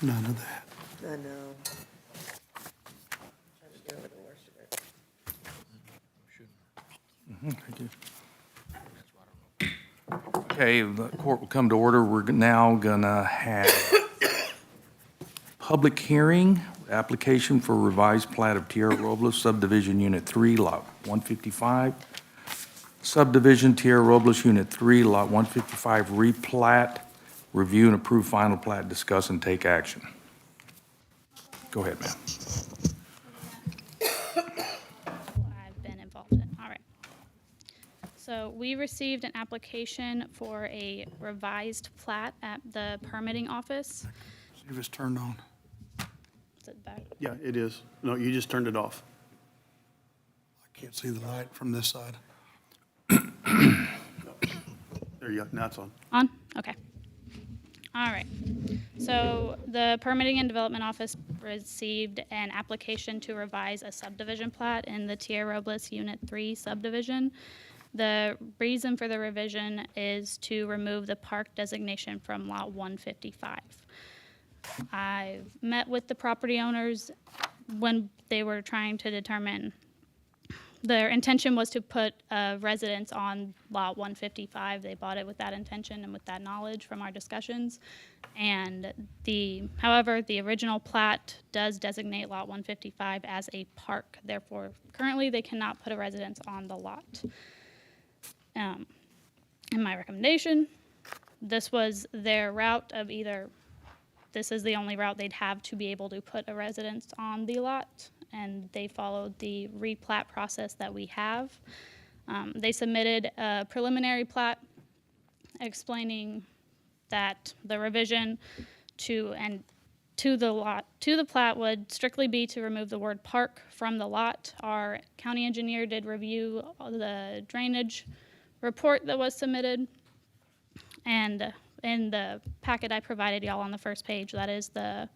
None of that. I know. Trying to get over the worst of it. Okay, the court will come to order. We're now gonna have public hearing, application for revised plat of Tierra Robles subdivision Unit 3, Lot 155. Subdivision Tierra Robles Unit 3, Lot 155, replat, review and approve final plat, discuss and take action. Go ahead, ma'am. I've been involved in. All right. So we received an application for a revised plat at the permitting office. See if it's turned on. Is it back? Yeah, it is. No, you just turned it off. I can't see the light from this side. There you go. Now it's on. On? Okay. All right. So the Permitting and Development Office received an application to revise a subdivision plat in the Tierra Robles Unit 3 subdivision. The reason for the revision is to remove the park designation from Lot 155. I've met with the property owners when they were trying to determine, their intention was to put a residence on Lot 155. They bought it with that intention and with that knowledge from our discussions. And however, the original plat does designate Lot 155 as a park. Therefore, currently, they cannot put a residence on the lot. In my recommendation, this was their route of either, this is the only route they'd have to be able to put a residence on the lot, and they followed the replat process that we have. They submitted a preliminary plat explaining that the revision to the plat would strictly be to remove the word park from the lot. Our county engineer did review the drainage report that was submitted, and in the packet I provided y'all on the first page, that is the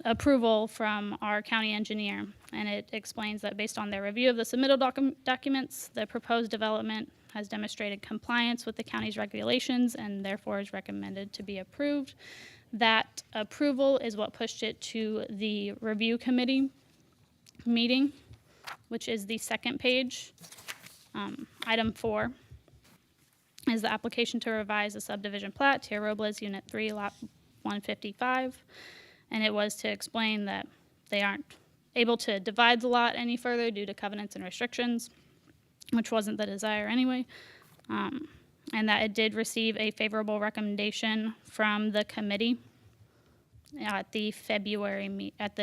approval from our county engineer, and it explains that based on their review of the submittal documents, the proposed development has demonstrated compliance with the county's regulations and therefore is recommended to be approved. That approval is what pushed it to the review committee meeting, which is the second page. Item 4 is the application to revise the subdivision plat, Tierra Robles Unit 3, Lot 155. And it was to explain that they aren't able to divide the lot any further due to covenants and restrictions, which wasn't the desire anyway. And that it did receive a favorable recommendation from the committee at the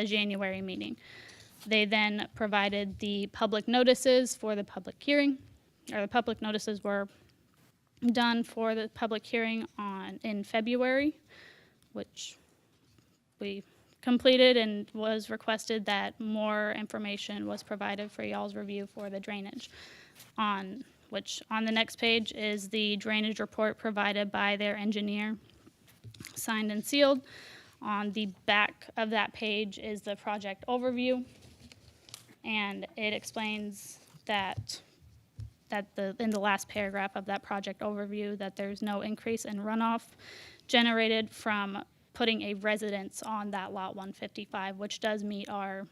January meeting. They then provided the public notices for the public hearing, or the public notices were done for the public hearing in February, which we completed, and was requested that more information was provided for y'all's review for the drainage. Which on the next page is the drainage report provided by their engineer, signed and sealed. On the back of that page is the project overview, and it explains that in the last paragraph of that project overview, that there's no increase in runoff generated from putting a residence on that lot 155, which does meet our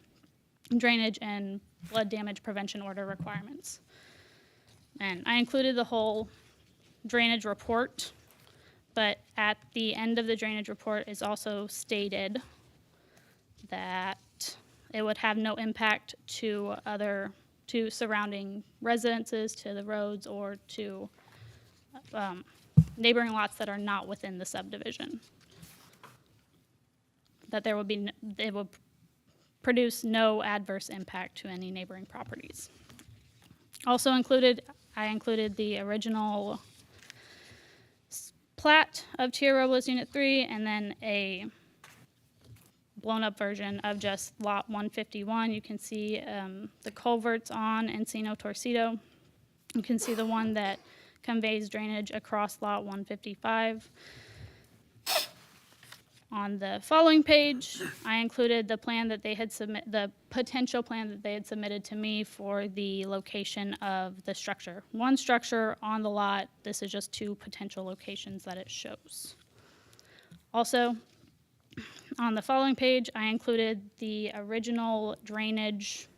drainage and flood damage prevention order requirements. And I included the whole drainage report, but at the end of the drainage report is also stated that it would have no impact to surrounding residences, to the roads, or to neighboring lots that are not within the subdivision. That it will produce no adverse impact to any neighboring properties. Also I included the original plat of Tierra Robles Unit 3, and then a blown-up version of just Lot 151. You can see the culverts on Encino Torcido. You can see the one that conveys drainage across Lot 155. On the following page, I included the plan that they had the potential plan that they had submitted to me for the location of the structure. One structure on the lot. This is just 2 potential locations that it shows. Also, On the following page, I included the original drainage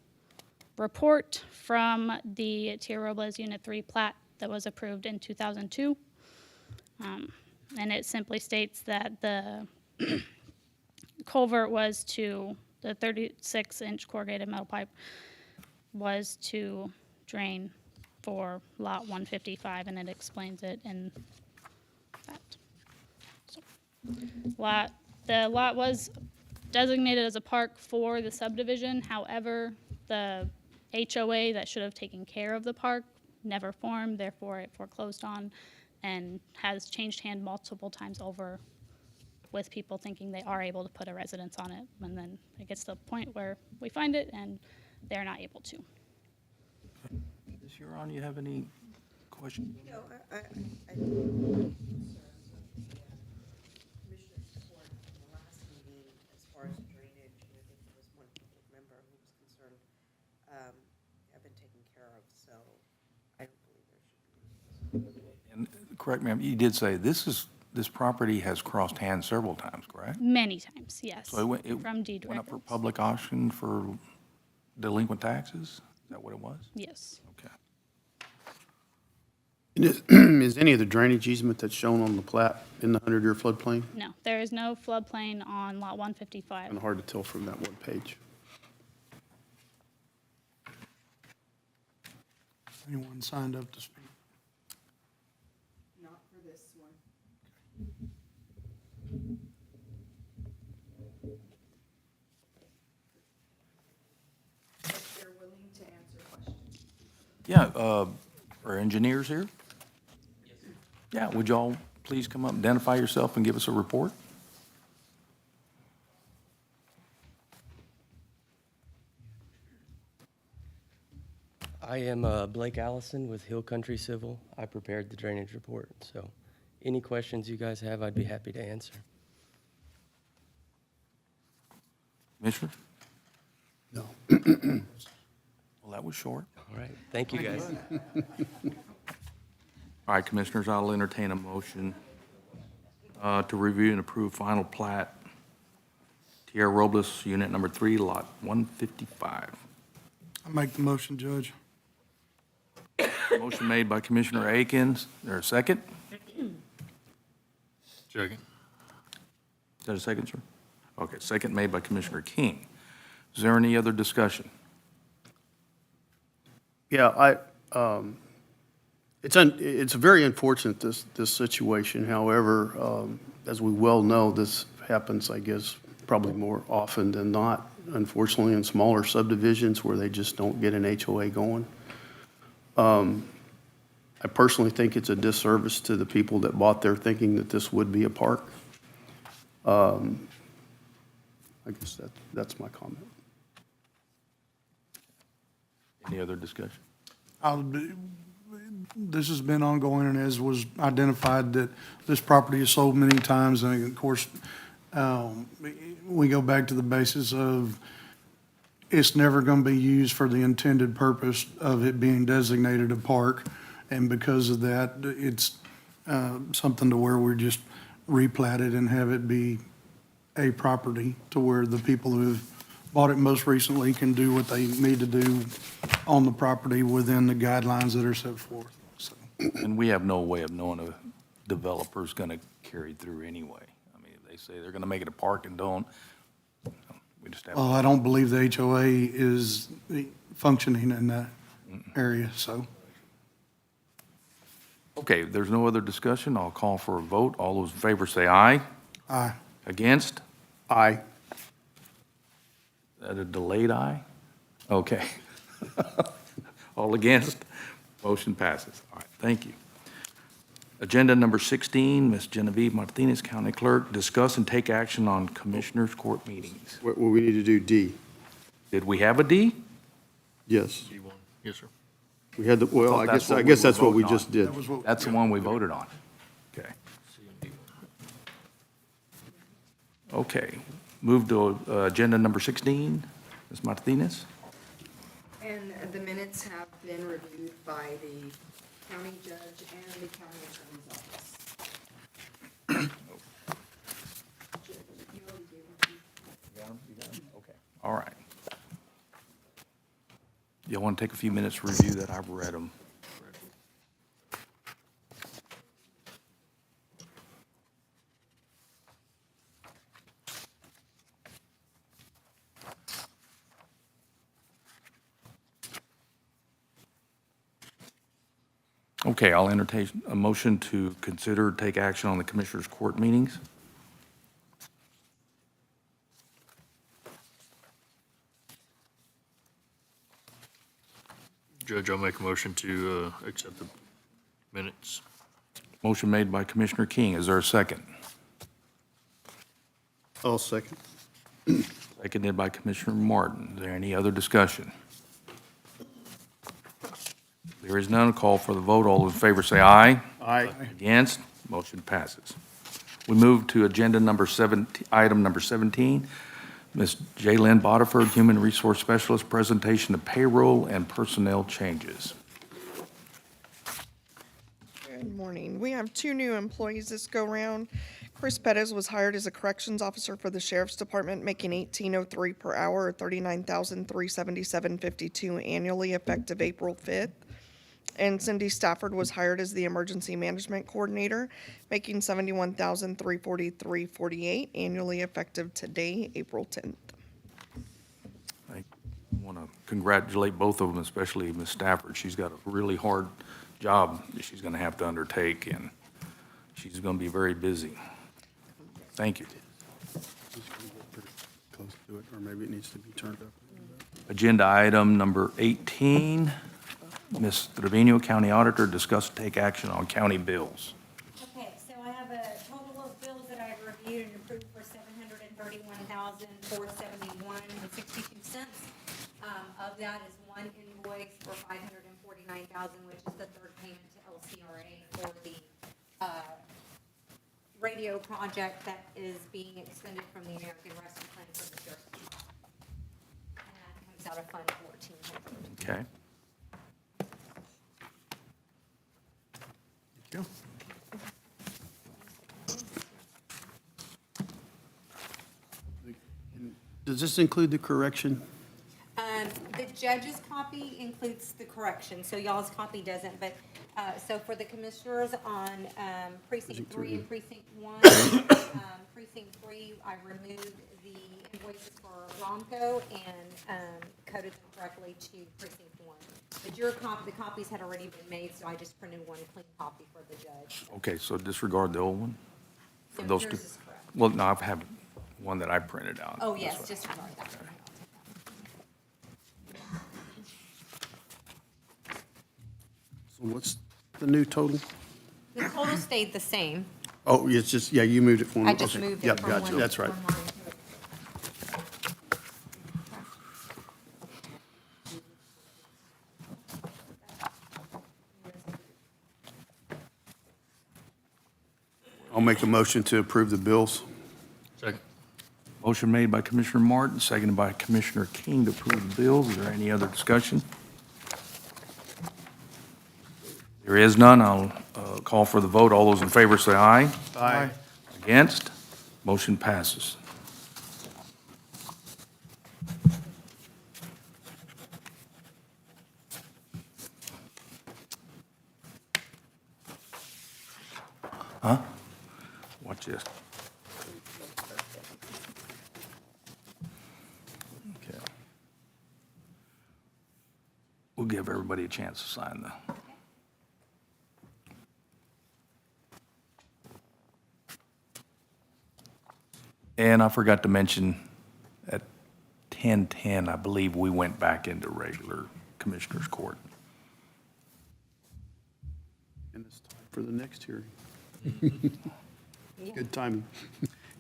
report from the Tierra Robles Unit 3 plat that was approved in 2002. And it simply states that the culvert was to, the 36-inch corrugated metal pipe was to drain for lot 155, and it explains it in that. So, the lot was designated as a park for the subdivision. However, the HOA that should have taken care of the park never formed, therefore it foreclosed on and has changed hand multiple times over with people thinking they are able to put a residence on it. And then it gets to the point where we find it and they're not able to. Ms. Huron, you have any questions? No, I commissioner's report from the last meeting as far as drainage, and I think there was one public member who was concerned, have been taken care of, so I don't believe there should be. And correct me, you did say this property has crossed hands several times, correct? Many times, yes. So it From deed went up for records. public auction for delinquent taxes? Is that what it was? Yes. Okay. Is any of the drainage easement that's shown on the plat in the 100-year floodplain? No, there is no floodplain on lot 155. Kind of hard to tell from that one page. Anyone signed up to speak? Not for this one. If they're willing to answer questions. Yeah, are engineers here? Yeah, would y'all please come up, identify yourself, and give us a report? I am Blake Allison with Hill Country Civil. I prepared the drainage report, so any questions you guys have, I'd be happy to answer. Commissioner? No. Well, that was short. All right, thank you, guys. All right, Commissioners, I'll entertain a motion to review and approve final plat, Tierra Robles, Unit Number 3, Lot 155. I make the motion, Judge. Motion made by Commissioner Akins. Is there a second? Second. Is that a second, sir? Okay, second made by Commissioner King. Is there any other discussion? Yeah, it's very unfortunate, this situation. However, as we well know, this happens, I guess, probably more often than not, unfortunately, in smaller subdivisions where they just don't get an HOA going. I personally think it's a disservice to the people that bought there thinking that this would be a park. I guess that's my comment. Any other discussion? This has been ongoing, and as was identified, that this property is sold many times, and of course, we go back to the basis of it's never going to be used for the intended purpose of it being designated a park, and because of that, it's something to where we're just replatted and have it be a property to where the people who've bought it most recently can do what they need to do on the property within the guidelines that are set forth. So, And we have no way of knowing a developer's going to carry through anyway. I mean, if they say they're going to make it a park and don't, we just have. well, I don't believe the HOA is functioning in that area, so. Okay, if there's no other discussion, I'll call for a vote. All those in favor say aye. Aye. Against? Aye. That a delayed aye? Okay. All against? Motion passes. All right, thank you. Agenda number 16, Ms. Genevieve Martinez, County Clerk, discuss and take action on Commissioners' Court meetings. What we need to do, D. Did we have a D? Yes. D1. Yes, sir. We had the, well, thought that's what I we guess were that's what we voting just on. did. That was what. That's the one we voted on. Okay. C and D1. Okay. Move to agenda number 16, Ms. Martinez. And the minutes have been reviewed by the county judge and the county attorney's office. You already gave them to me. y'all want to take a few minutes to review that, I've read them. Okay, I'll entertain a motion to consider, take action on the Commissioners' Court meetings. Judge, I'll make a motion to accept the minutes. Motion made by Commissioner King. Is there a second? I'll second. Seconded by Commissioner Martin. Is there any other discussion? There is none. Call for the vote. All those in favor say aye. Aye. Against? Motion passes. We move to agenda number 17, item number 17. Ms. Jaylynn Bodiford, Human Resource Specialist, presentation of payroll and personnel changes. Good morning. We have 2 new employees this go-round. Chris Pettis was hired as a corrections officer for the Sheriff's Department, making $18.03 per hour, or $39,377.52 annually, effective April 5th. And Cindy Stafford was hired as the Emergency Management Coordinator, making $71,343.48 annually, effective today, April 10th. I want to congratulate both of them, especially Ms. Stafford. She's got a really hard job that she's going to have to undertake, and she's going to be very busy. Thank you. Close to it, or maybe it needs to be turned up. Agenda item number 18, Ms. Trevino, County Auditor, discuss and take action on county bills. Okay, so I have a total of bills that I've reviewed and approved for $731,471.62. Of that is one invoice for $549,000, which is the third payment to LCRA for the radio project that is being extended from the American Rescue Plan for the Sheriff's Department. And that comes out of Fund 1400. Okay. Go. Does this include the correction? The judge's copy includes the correction, so y'all's copy doesn't, but, so for the commissioners on precinct 3 and precinct 1, precinct 3, I removed the invoices for Romco and coded them correctly to precinct 1. But your the copies had already been made, so I just printed one clean copy for the judge. Okay, so disregard the old one? For So those yours two? is correct. Well, no, I have one that I printed out. Oh, That's yes, what- disregard that. So what's the new total? The total stayed the same. Oh, it's just, yeah, you moved it for me. I just Okay. moved it Yep, from gotcha. one. That's right. one line to it. I'll make a motion to approve the bills. Second. Motion made by Commissioner Martin, seconded by Commissioner King to approve the bills. Is there any other discussion? There is none. I'll call for the vote. All those in favor say aye. Aye. Against? Motion passes. Huh? Watch this. Okay. We'll give everybody a chance to sign the. And I forgot to mention, at 10:10, I believe we went back into regular Commissioners Court. And it's time for the next hearing. Good timing.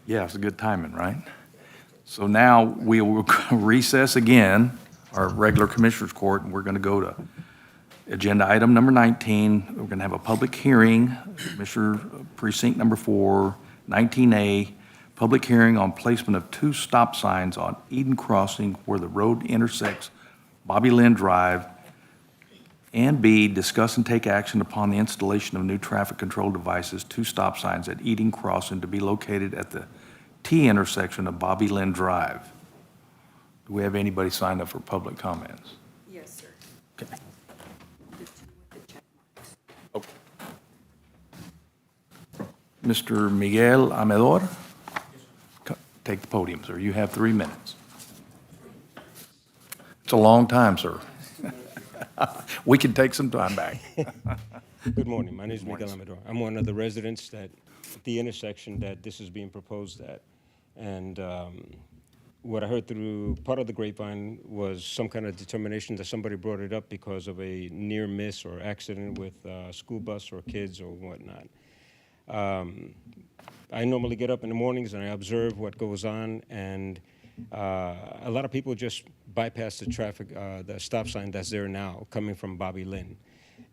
Yeah, it's a good timing, right? So now we will recess again, our regular Commissioners Court, and we're going to go to agenda item number 19. We're going to have a public hearing, Commissioner Precinct Number 4, 19A, public hearing on placement of 2 stop signs on Eden Crossing where the road intersects Bobby Lynn Drive, and B, discuss and take action upon the installation of new traffic control devices, 2 stop signs at Eden Crossing to be located at the T intersection of Bobby Lynn Drive. Do we have anybody signed up for public comments? Yes, sir. Okay. Mr. Miguel Amador? Take the podium, sir. You have 3 minutes. It's a long time, sir. We can take some time back. Good morning. My name is Miguel Amador. I'm one of the residents at the intersection that this is being proposed at. And what I heard through part of the grapevine was some kind of determination that somebody brought it up because of a near miss or accident with a school bus or kids or whatnot. I normally get up in the mornings and I observe what goes on, and a lot of people just bypass the traffic, the stop sign that's there now coming from Bobby Lynn.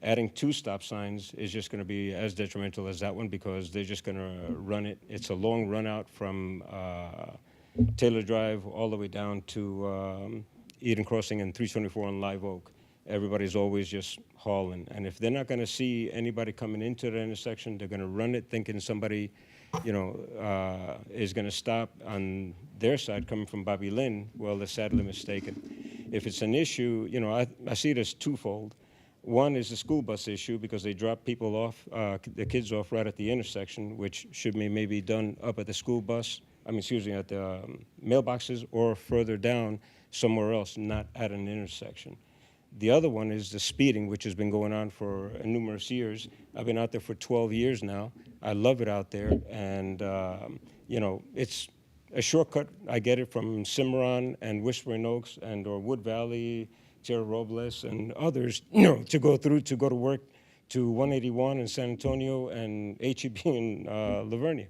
Adding 2 stop signs is just going to be as detrimental as that one because they're just going to run it. It's a long run out from Taylor Drive all the way down to Eden Crossing and 324 on Live Oak. Everybody's always just hauling. And if they're not going to see anybody coming into the intersection, they're going to run it thinking somebody, is going to stop on their side coming from Bobby Lynn. Well, they're sadly mistaken. If it's an issue, I see it as twofold. One is the school bus issue because they drop people off, the kids off right at the intersection, which should be maybe done up at the school bus, at the mailboxes or further down somewhere else, not at an intersection. The other one is the speeding, which has been going on for numerous years. I've been out there for 12 years now. I love it out there, and it's a shortcut. I get it from Cimarron and Whispering Oaks and or Wood Valley, Tierra Robles, and others, to go through to go to work to 181 in San Antonio and HEB in Lavernia.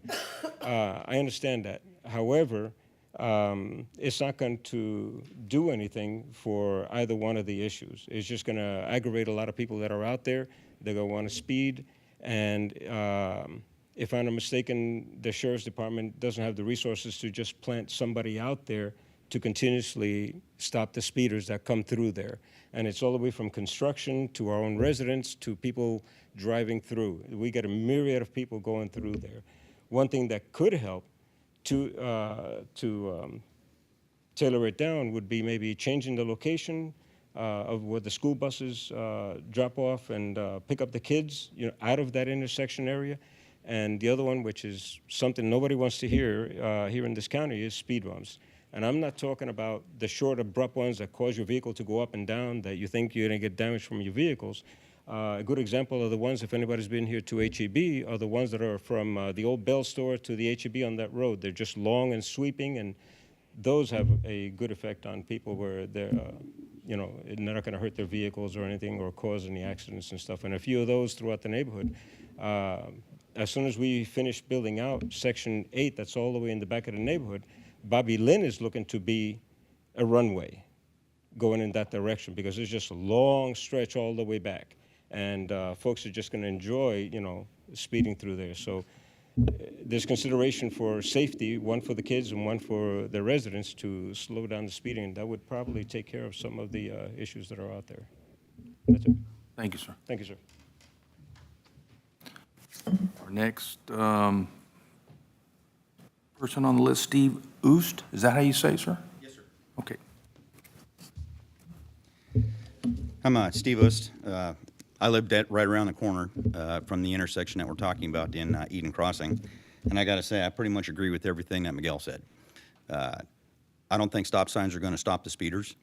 I understand that. However, it's not going to do anything for either one of the issues. It's just going to aggravate a lot of people that are out there. They're going to want to speed. And if I'm not mistaken, the Sheriff's Department doesn't have the resources to just plant somebody out there to continuously stop the speeders that come through there. And it's all the way from construction to our own residents to people driving through. We get a myriad of people going through there. One thing that could help to tailor it down would be maybe changing the location of where the school buses drop off and pick up the kids, out of that intersection area. And the other one, which is something nobody wants to hear here in this county, is speed bumps. And I'm not talking about the short, abrupt ones that cause your vehicle to go up and down that you think you're going to get damage from your vehicles. A good example of the ones, if anybody's been here to HEB, are the ones that are from the old Bell store to the HEB on that road. They're just long and sweeping, and those have a good effect on people where they're, they're not going to hurt their vehicles or anything or cause any accidents and stuff. And a few of those throughout the neighborhood. As soon as we finish building out Section 8, that's all the way in the back of the neighborhood, Bobby Lynn is looking to be a runway going in that direction because it's just a long stretch all the way back. And folks are just going to enjoy, speeding through there. So there's consideration for safety, one for the kids and one for the residents to slow down the speeding. And that would probably take care of some of the issues that are out there. That's it. Thank you, sir. Thank you, sir. Our next person on the list, Steve Oost. Is that how you say it, sir? Yes, sir. Okay. I'm Steve Oost. I lived right around the corner from the intersection that we're talking about in Eden Crossing. And I got to say, I pretty much agree with everything that Miguel said. I don't think stop signs are going to stop the speeders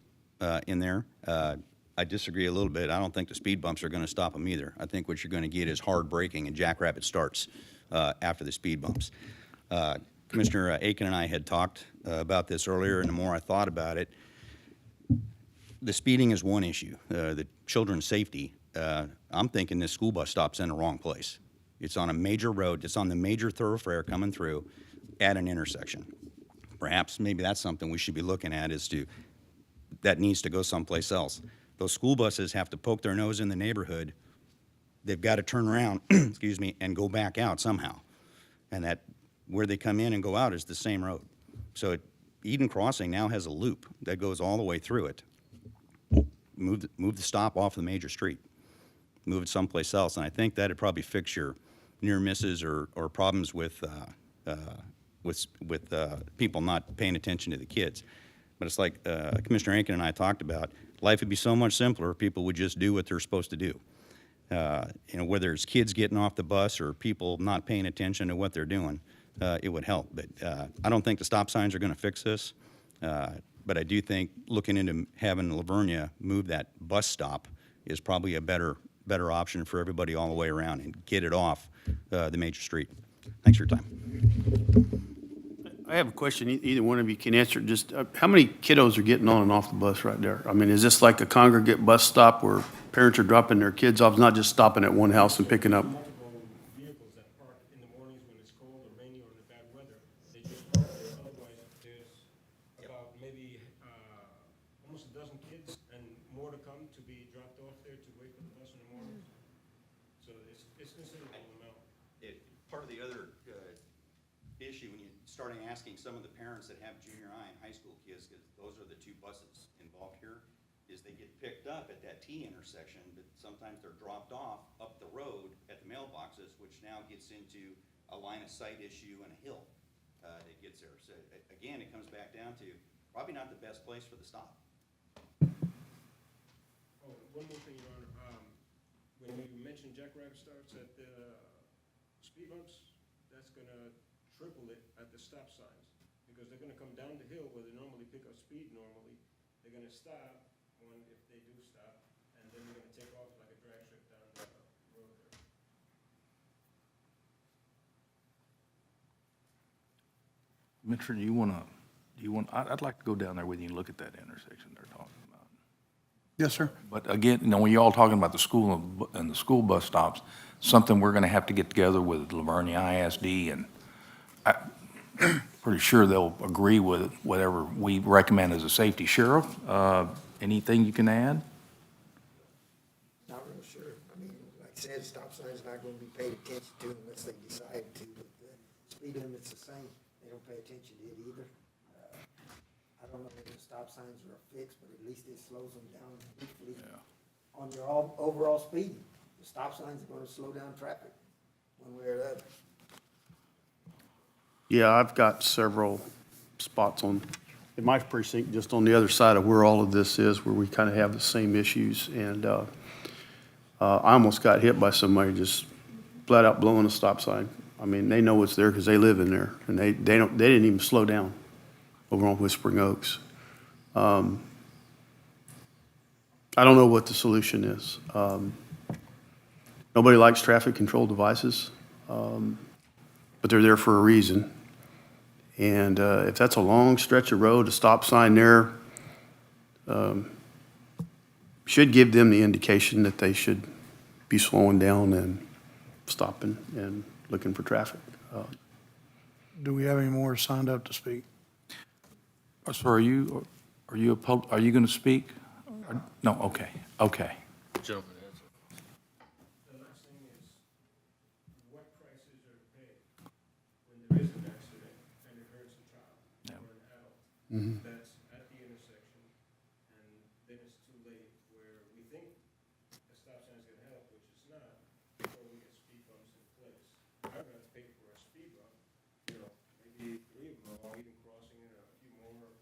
in there. I disagree a little bit. I don't think the speed bumps are going to stop them either. I think what you're going to get is hard braking and jackrabbit starts after the speed bumps. Commissioner Aiken and I had talked about this earlier, and the more I thought about it, the speeding is one issue. The children's safety, I'm thinking this school bus stops in the wrong place. It's on a major road. It's on the major thoroughfare coming through at an intersection. Perhaps maybe that's something we should be looking at that needs to go someplace else. Those school buses have to poke their nose in the neighborhood. They've got to turn around, excuse me, and go back out somehow. And that where they come in and go out is the same road. So Eden Crossing now has a loop that goes all the way through it. Move the stop off the major street. Move it someplace else. And I think that'd probably fix your near misses or problems with people not paying attention to the kids. But it's like Commissioner Aiken and I talked about, Life would be so much simpler if people would just do what they're supposed to do. Whether it's kids getting off the bus or people not paying attention to what they're doing, it would help. But I don't think the stop signs are going to fix this. But I do think looking into having Livonia move that bus stop is probably a better option for everybody all the way around and get it off the major street. Thanks for your time. I have a question, either one of you can answer, just how many kiddos are getting on and off the bus right there? I mean, is this like a congregate bus stop where parents are dropping their kids off, not just stopping at one house and picking up? Multiple vehicles that park in the mornings when it's cold or rainy or in the bad weather. They just park there. Otherwise, there's about maybe almost a dozen kids and more to come to be dropped off there to wait for the bus in the mornings. So it's considerable amount. Part of the other issue when you starting asking some of the parents that have junior high and high school kids, because those are the two buses involved here, is they get picked up at that T intersection, but sometimes they're dropped off up the road at the mailboxes, which now gets into a line of sight issue and a hill that gets there. So again, it comes back down to probably not the best place for the stop. Oh, one more thing, Your Honor. When you mentioned jackrabbit starts at the speed bumps, that's gonna triple it at the stop signs, because they're gonna come down the hill where they normally pick up speed normally. They're gonna stop, if they do stop, and then they're gonna take off like a drag strip down the road there. Mitchell, I'd like to go down there with you and look at that intersection they're talking about. Yes, sir. But again, when you're all talking about the school and the school bus stops, something we're going to have to get together with Livonia ISD, and I'm pretty sure they'll agree with whatever we recommend as a safety. Sheriff, anything you can add? Not real sure. I mean, like I said, stop signs not gonna be paid attention to unless they decide to, but the speed limit's the same. They don't pay attention to it either. I don't know if the stop signs are fixed, but at least it slows them down briefly on your overall speed. The stop signs are gonna slow down traffic one way or the other. Yeah, I've got several spots in my precinct, just on the other side of where all of this is, where we kind of have the same issues. And I almost got hit by somebody just flat out blowing a stop sign. I mean, they know it's there because they live in there, and they didn't even slow down over on Whispering Oaks. I don't know what the solution is. Nobody likes traffic control devices, but they're there for a reason. And if that's a long stretch of road, a stop sign there should give them the indication that they should be slowing down and stopping and looking for traffic. Do we have any more signed up to speak? So are you going to speak? No, okay. Gentleman, answer. The last thing is, what prices are paid when there is an accident and it hurts a child or an adult? That's at the intersection, and then it's too late, where we think a stop sign is gonna help, which it's not, before we get speed bumps in place. I'd rather pay for a speed bump, maybe 3 of them along Eden Crossing and a few more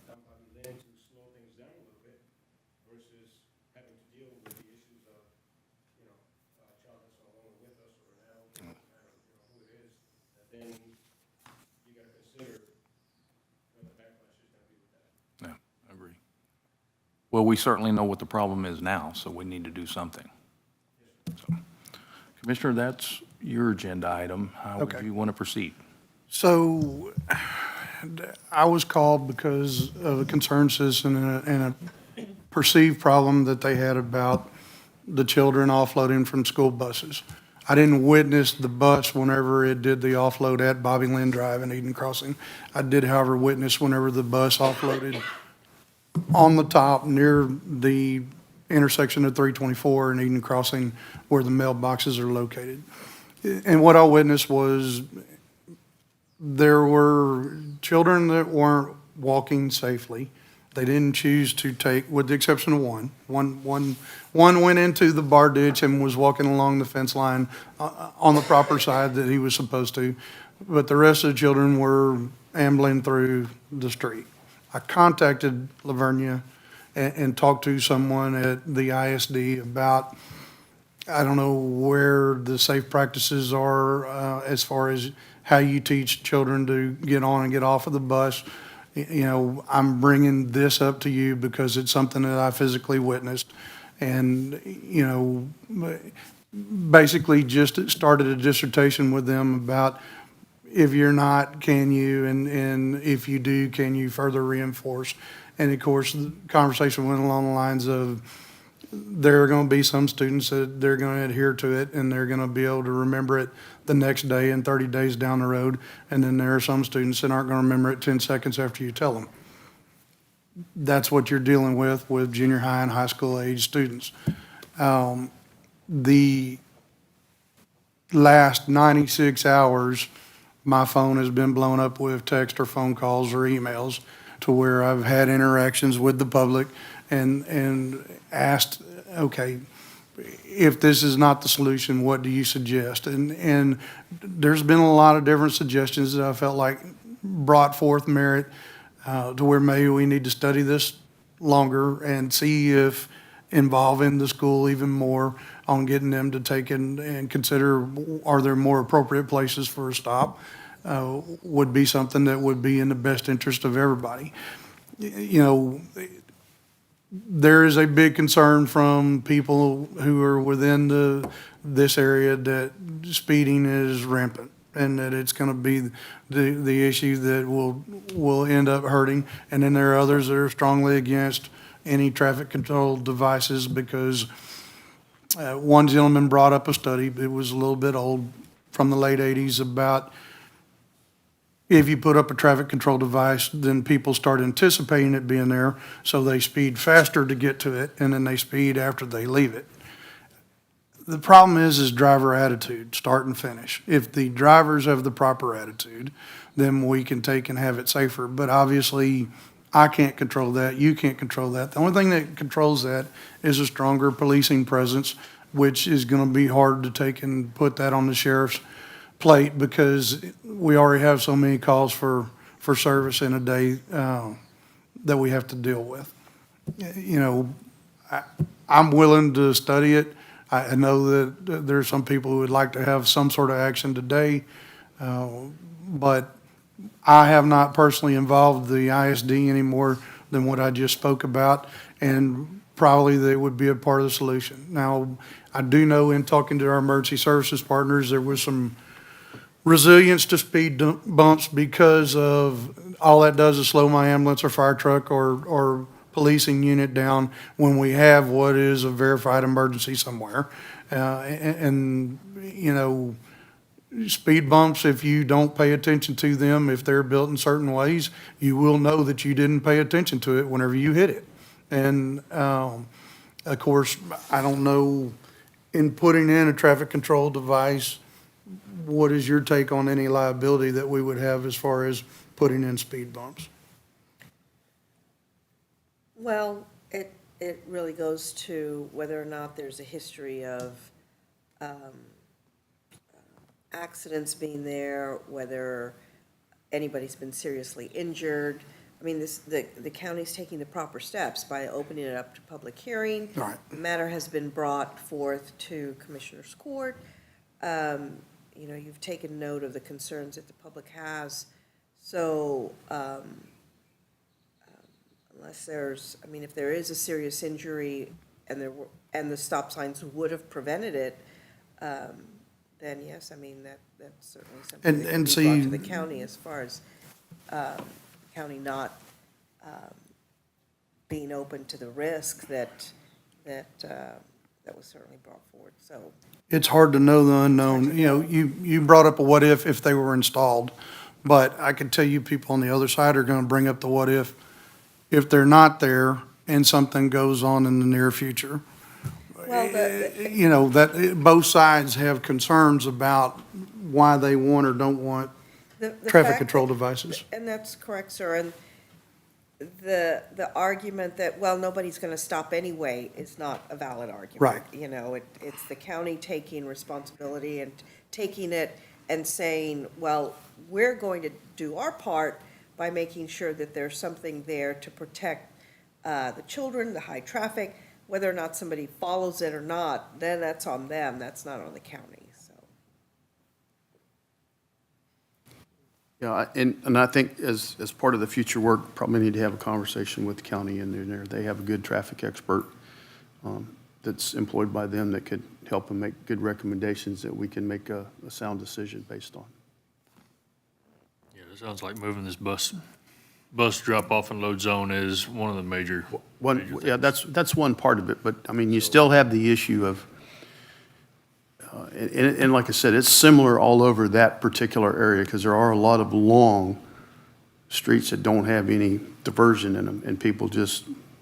down Bobby Lynn to slow things down a little bit, versus having to deal with the issues of, a child that's no longer with us or an adult, no matter, who it is, that then you gotta consider what the backlash is gonna be with that. Yeah, I agree. Well, we certainly know what the problem is now, so we need to do something. So, Commissioner, that's your agenda item. How would Okay. you want to proceed? So I was called because of a concerned citizen and a perceived problem that they had about the children offloading from school buses. I didn't witness the bus whenever it did the offload at Bobby Lynn Drive and Eden Crossing. I did, however, witness whenever the bus offloaded on the top near the intersection of 324 and Eden Crossing where the mailboxes are located. And what I witnessed was there were children that weren't walking safely. They didn't choose to take, with the exception of one. One went into the bar ditch and was walking along the fence line on the proper side that he was supposed to. But the rest of the children were ambling through the street. I contacted Livonia and talk to someone at the ISD about, I don't know where the safe practices are, as far as how you teach children to get on and get off of the bus. You know, I'm bringing this up to you because it's something that I physically witnessed. And, you know, basically just started a dissertation with them about if you're not, can you, and if you do, can you further reinforce? And of course, the conversation went along the lines of, there are going to be some students that they're going to adhere to it and they're going to be able to remember it the next day and 30 days down the road. And then there are some students that aren't going to remember it 10 seconds after you tell them. That's what you're dealing with junior high and high school age students. The last 96 hours, my phone has been blown up with text or phone calls or emails to where I've had interactions with the public and asked, okay, if this is not the solution, what do you suggest? And there's been a lot of different suggestions that I felt like brought forth merit, to where maybe we need to study this longer and see if involving the school even more on getting them to take and consider, are there more appropriate places for a stop, would be something that would be in the best interest of everybody. You know, there is a big concern from people who are within this area that speeding is rampant and that it's going to be the issue that will end up hurting. And then there are others that are strongly against any traffic control devices because one gentleman brought up a study, it was a little bit old, from the late 80s, about if you put up a traffic control device, then people start anticipating it being there, so they speed faster to get to it, and then they speed after they leave it. The problem is driver attitude, start and finish. If the drivers have the proper attitude, then we can take and have it safer. But obviously, I can't control that, you can't control that. The only thing that controls that is a stronger policing presence, which is gonna be hard to take and put that on the sheriff's plate because we already have so many calls for service in a day that we have to deal with. You know, I'm willing to study it. I know that there's some people who would like to have some sort of action today, but I have not personally involved the ISD any more than what I just spoke about, and probably they would be a part of the solution. Now, I do know in talking to our emergency services partners, there was some resilience to speed bumps because of all that does is slow my ambulance or fire truck or policing unit down when we have what is a verified emergency somewhere. And, you know, speed bumps, if you don't pay attention to them, if they're built in certain ways, you will know that you didn't pay attention to it whenever you hit it. And, of course, I don't know, in putting in a traffic control device, what is your take on any liability that we would have as far as putting in speed bumps? Well, it really goes to whether or not there's a history of accidents being there, whether anybody's been seriously injured. I mean, the county's taking the proper steps by opening it up to public hearing. Right. The matter has been brought forth to Commissioner's Court. You know, you've taken note of the concerns that the public has. So, unless there's, I mean, if there is a serious injury and the stop signs would have prevented it, then yes, I mean, that's certainly something that can be brought to the county as far as county not being open to the risk that was certainly brought forward, so. It's hard to know the unknown. You know, you brought up a what if they were installed, but I can tell you people on the other side are going to bring up the what if they're not there and something goes on in the near future. Well, You know, that both sides have concerns about why they want or don't want the traffic fact control that- devices. And that's correct, sir, and the argument that, well, nobody's gonna stop anyway is not a valid argument. Right. You know, it's the county taking responsibility and taking it and saying, well, we're going to do our part by making sure that there's something there to protect the children, the high traffic, whether or not somebody follows it or not, then that's on them, that's not on the county, so. Yeah, and I think as part of the future work, probably need to have a conversation with the county in there. They have a good traffic expert that's employed by them that could help them make good recommendations that we can make a sound decision based on. Yeah, it sounds like moving this bus drop-off and load zone is one of the major Yeah, that's one part of it, but, I mean, you still have the issue of, and like I said, it's similar all over that particular area, because there are a lot of long streets that don't have any diversion in them, and people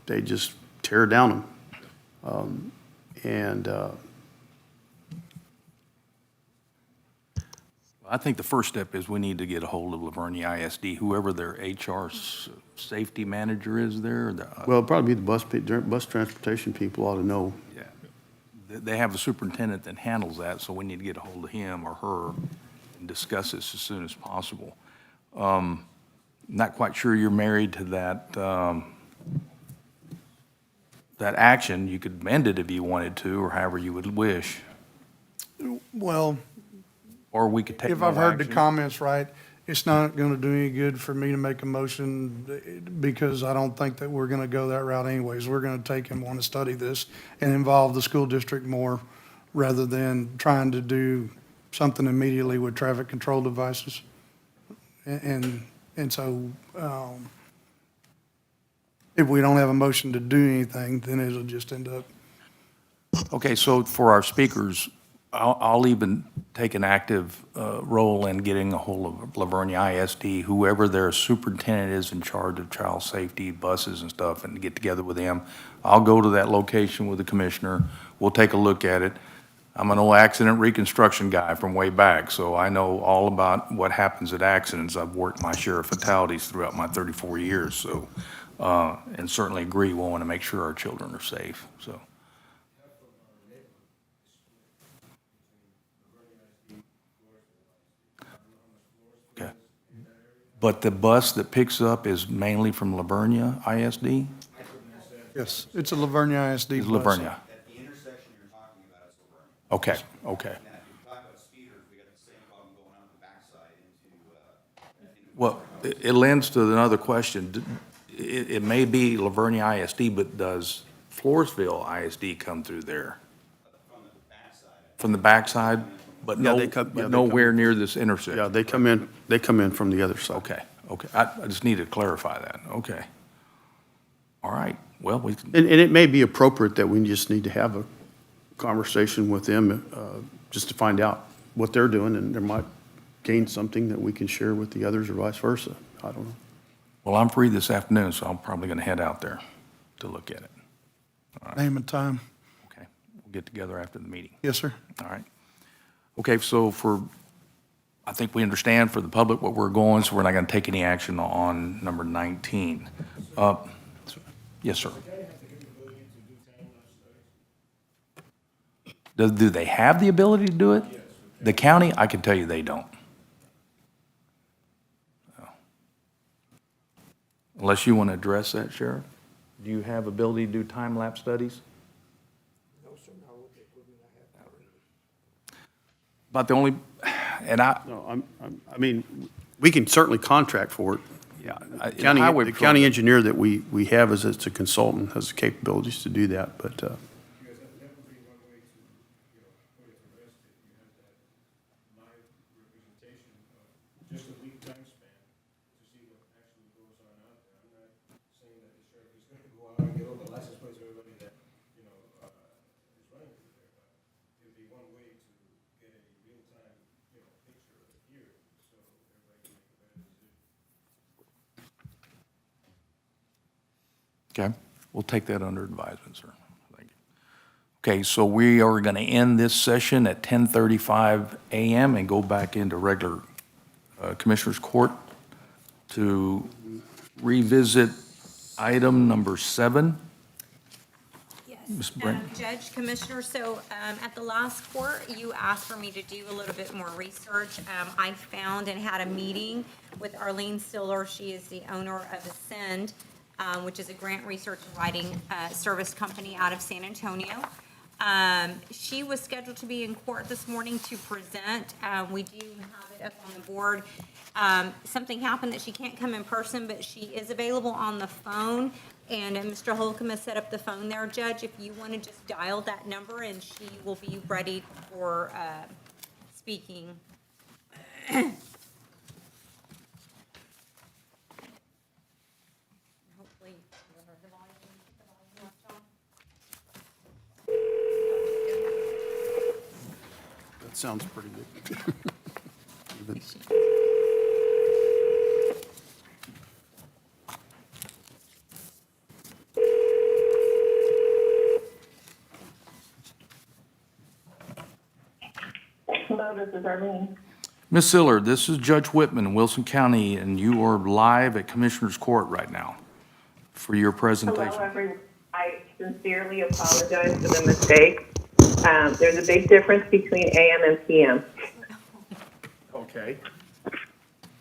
they just tear down them. I think the first step is we need to get a hold of Livonia ISD, whoever their HR safety manager is there. Well, it'd probably be the bus transportation people ought to know. Yeah. They have a superintendent that handles that, so we need to get a hold of him or her and discuss this as soon as possible. Not quite sure you're married to that action. You could amend it if you wanted to, or however you would wish. Well, Or we could take if no I've heard the action. comments right, it's not going to do any good for me to make a motion because I don't think that we're going to go that route anyways. We're going to take and want to study this and involve the school district more rather than trying to do something immediately with traffic control devices. And so, if we don't have a motion to do anything, then it'll just end up. Okay, so for our speakers, I'll even take an active role in getting a hold of Livonia ISD, whoever their superintendent is in charge of child safety, buses and stuff, and get together with them. I'll go to that location with the commissioner. We'll take a look at it. I'm an old accident reconstruction guy from way back, so I know all about what happens at accidents. I've worked my share of fatalities throughout my 34 years, so, and certainly agree we want to make sure our children are safe, so. Okay. But the bus that picks up is mainly from Livonia ISD? Yes, it's a Livonia ISD Is bus. Livonia? At the intersection you're talking about, it's Livonia. Okay, okay. Now, if you talk about speeders, we got the same problem going on the backside into Well, it lends to another question. It may be Livonia ISD, but does Floresville ISD come through there? From the backside? But Yeah, no, they come- yeah, but they nowhere come- near this intersection? Yeah, they come in from the other side. Okay, okay. I just need to clarify that. Okay. All right. Well, we can, And it may be appropriate that we just need to have a conversation with them, just to find out what they're doing, and there might gain something that we can share with the others or vice versa. I don't know. well, I'm free this afternoon, so I'm probably going to head out there to look at it. Name and time. Okay. We'll get together after the meeting. Yes, sir. All right. Okay, so I think we understand for the public what we're going, so we're not going to take any action on number 19. Yes, sir. Do they have the ability to do it? The county, I can tell you they don't. Unless you want to address that, Sheriff? Do you have ability to do time-lapse studies? No, sir, no, we're gonna have. About the only, and I, No, I mean, we can certainly contract for it. yeah. The county engineer that we have as a consultant has the capabilities to do that, but, Because that would be one way to, put it to rest, if you have that live representation of just a week time span to see what actually goes on out there. I'm not saying that the sheriff is gonna go out and get all the license plates of everybody that, is running through there, but it'd be one way to get a real-time, picture of the year, so everybody can make a better decision. Okay, we'll take that under advisement, sir. Thank you. Okay, so we are going to end this session at 10:35 a.m. and go back into regular Commissioners Court to revisit item number 7. Ms. Brent? Judge, Commissioner, so at the last court, you asked for me to do a little bit more research. I found and had a meeting with Arlene Stiller. She is the owner of Ascend. which is a grant research and writing service company out of San Antonio. She was scheduled to be in court this morning to present. We do have it up on the board. Something happened that she can't come in person, but she is available on the phone. And Mr. Holcomb has set up the phone there, Judge. If you want to just dial that number, and she will be ready for speaking. Hopefully, the volume left on. That sounds pretty good. Even- Hello, this is Arlene. Ms. Sillard, this is Judge Whitman in Wilson County, and you are live at Commissioner's Court right now for your presentation. Hello, everyone. I sincerely apologize for the mistake. There's a big difference between AM and PM, Okay.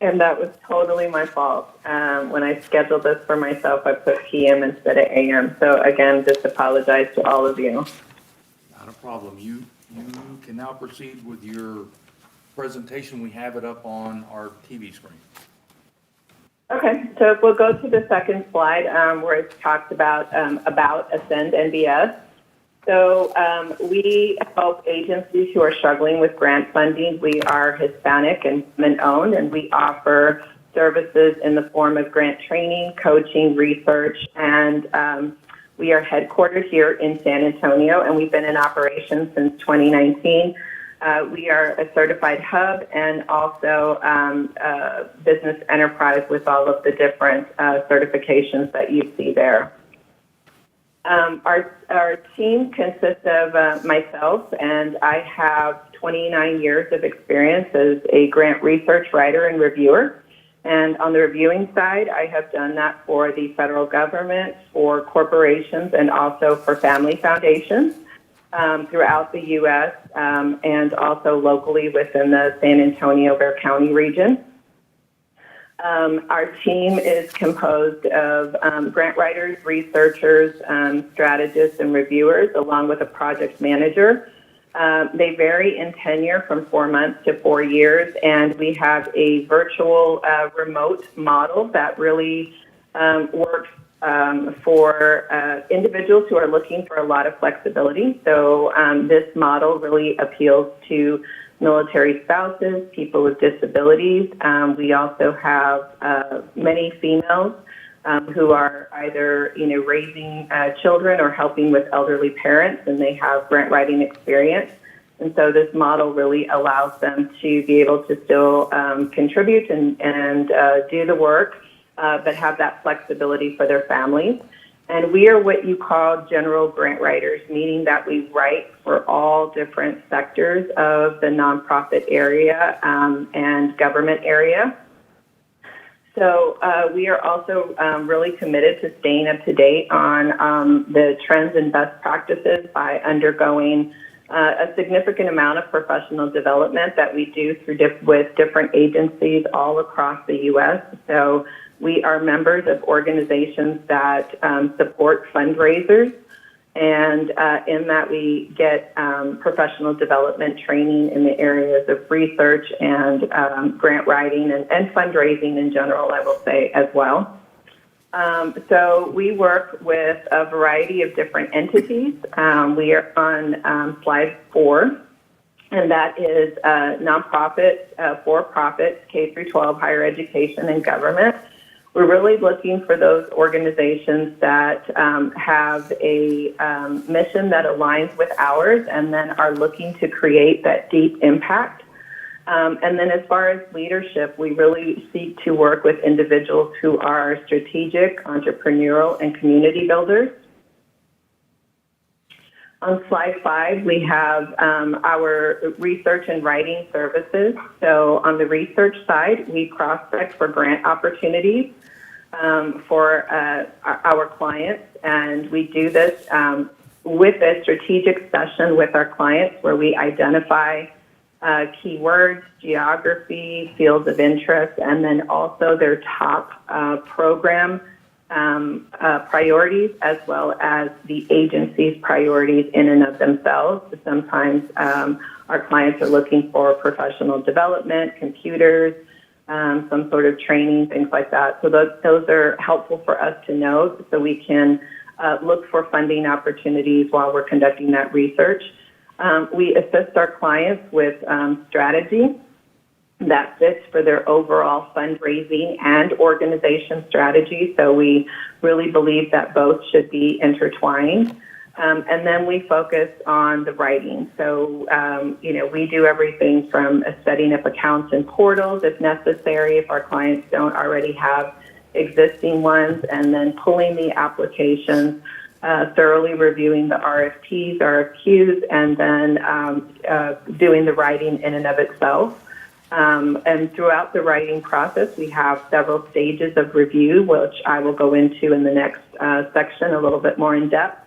and that was totally my fault. When I scheduled this for myself, I put PM instead of AM. So again, just apologize to all of you. Not a problem. You can now proceed with your presentation. We have it up on our TV screen. Okay, so we'll go to the second slide where it talks about Ascend NBS. So we help agencies who are struggling with grant funding. We are Hispanic and women-owned, and we offer services in the form of grant training, coaching, research, and we are headquartered here in San Antonio, and we've been in operation since 2019. We are a certified hub and also a business enterprise with all of the different certifications that you see there. Our team consists of myself, and I have 29 years of experience as a grant research writer and reviewer. And on the reviewing side, I have done that for the federal government, for corporations, and also for family foundations throughout the U.S. And also locally within the San Antonio-Bexar County region. Our team is composed of grant writers, researchers, strategists, and reviewers, along with a project manager. They vary in tenure from 4 months to 4 years, and we have a virtual remote model that really works for individuals who are looking for a lot of flexibility. So this model really appeals to military spouses, people with disabilities. We also have many females who are either, raising children or helping with elderly parents, and they have grant writing experience. And so this model really allows them to be able to still contribute and do the work, but have that flexibility for their families. And we are what you call general grant writers, meaning that we write for all different sectors of the nonprofit area and government area. So we are also really committed to staying up to date on the trends and best practices by undergoing a significant amount of professional development that we do with different agencies all across the U.S. So we are members of organizations that support fundraisers, and in that we get professional development training in the areas of research and grant writing and fundraising in general, I will say, as well. So we work with a variety of different entities. We are on slide 4, and that is nonprofit, for-profit, K-12 higher education and government. We're really looking for those organizations that have a mission that aligns with ours and then are looking to create that deep impact. And then as far as leadership, we really seek to work with individuals who are strategic, entrepreneurial, and community builders. On slide 5, we have our research and writing services. So on the research side, we prospect for grant opportunities for our clients, and we do this with a strategic session with our clients where we identify keywords, geography, fields of interest, and then also their top program priorities as well as the agency's priorities in and of themselves. Sometimes our clients are looking for professional development, computers, some sort of training, things like that. So those are helpful for us to know so we can look for funding opportunities while we're conducting that research. We assist our clients with strategy that fits for their overall fundraising and organization strategy. So we really believe that both should be intertwined. And then we focus on the writing. So, we do everything from setting up accounts and portals if necessary, if our clients don't already have existing ones, and then pulling the applications, thoroughly reviewing the RFPs, RFQs, and then doing the writing in and of itself. And throughout the writing process, we have several stages of review, which I will go into in the next section a little bit more in depth,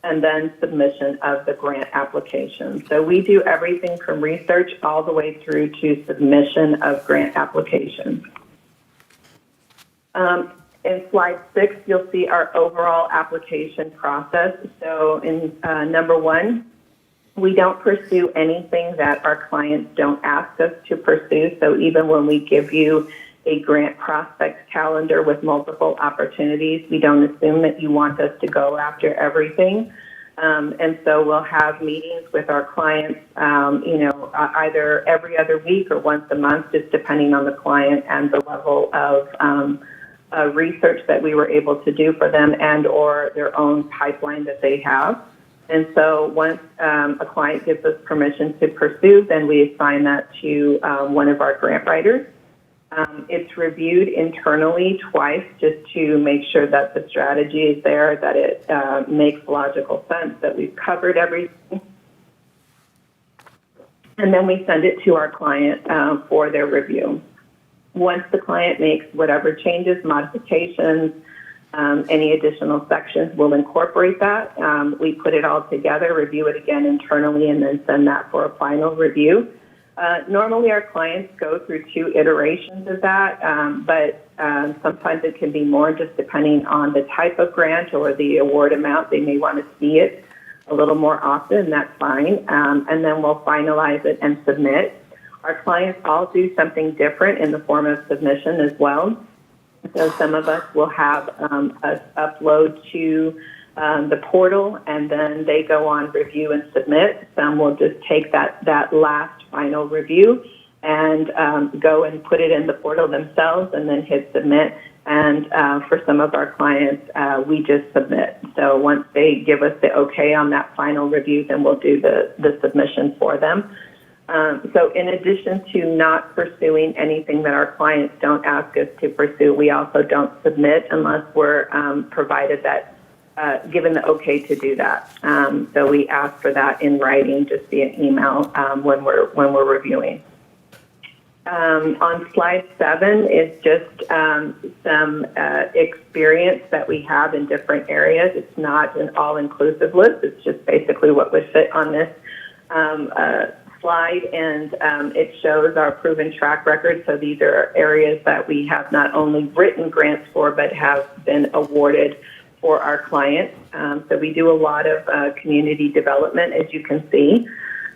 and then submission of the grant application. So we do everything from research all the way through to submission of grant applications. In slide 6, you'll see our overall application process. So in number 1, we don't pursue anything that our clients don't ask us to pursue. So even when we give you a grant prospect calendar with multiple opportunities, we don't assume that you want us to go after everything. And so we'll have meetings with our clients, either every other week or once a month, just depending on the client and the level of research that we were able to do for them and or their own pipeline that they have. And so once a client gives us permission to pursue, then we assign that to one of our grant writers. It's reviewed internally twice just to make sure that the strategy is there, that it makes logical sense, that we've covered everything. And then we send it to our client for their review. Once the client makes whatever changes, modifications, any additional sections, we'll incorporate that. We put it all together, review it again internally, and then send that for a final review. Normally our clients go through 2 iterations of that, but sometimes it can be more just depending on the type of grant or the award amount. They may want to see it a little more often, and that's fine. And then we'll finalize it and submit. Our clients all do something different in the form of submission as well. So some of us will have us upload to the portal, and then they go on review and submit. Some will just take that last final review and go and put it in the portal themselves and then hit submit. And for some of our clients, we just submit. So once they give us the okay on that final review, then we'll do the submission for them. So in addition to not pursuing anything that our clients don't ask us to pursue, we also don't submit unless we're provided that, given the okay to do that. So we ask for that in writing, just via email when we're reviewing. On slide 7 is just some experience that we have in different areas. It's not an all-inclusive list. It's just basically what would fit on this slide, and it shows our proven track record. So these are areas that we have not only written grants for, but have been awarded for our clients. So we do a lot of community development, as you can see.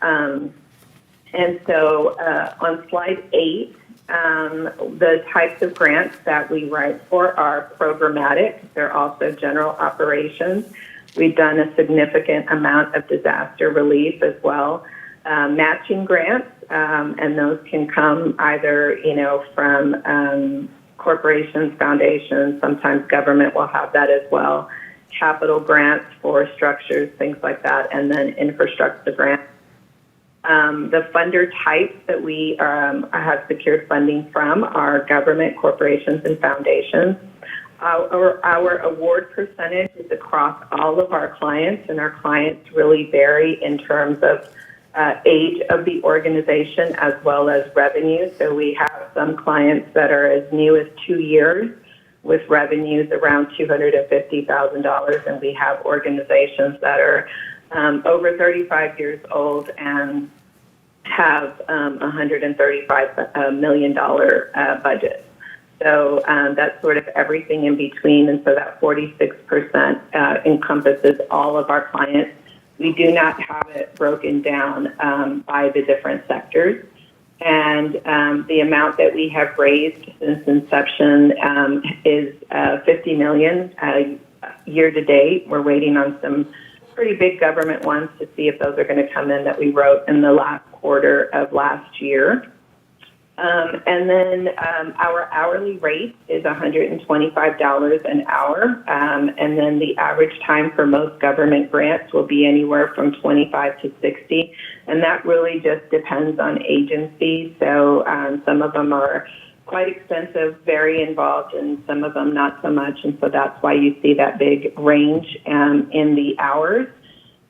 And so on slide 8, the types of grants that we write for are programmatic. They're also general operations. We've done a significant amount of disaster relief as well. Matching grants, and those can come either, from corporations, foundations, sometimes government will have that as well. Capital grants for structures, things like that, and then infrastructure grants. The funder types that we have secured funding from are government, corporations, and foundations. Our award percentage is across all of our clients, and our clients really vary in terms of age of the organization as well as revenue. So we have some clients that are as new as 2 years with revenues around $250,000, and we have organizations that are over 35 years old and have $135 million budget. So that's sort of everything in between. And so that 46% encompasses all of our clients. We do not have it broken down by the different sectors. And the amount that we have raised since inception is $50 million year to date. We're waiting on some pretty big government ones to see if those are going to come in that we wrote in the last quarter of last year. And then our hourly rate is $125 an hour. And then the average time for most government grants will be anywhere from 25 to 60. And that really just depends on agencies. So some of them are quite expensive, very involved, and some of them not so much. And so that's why you see that big range in the hours.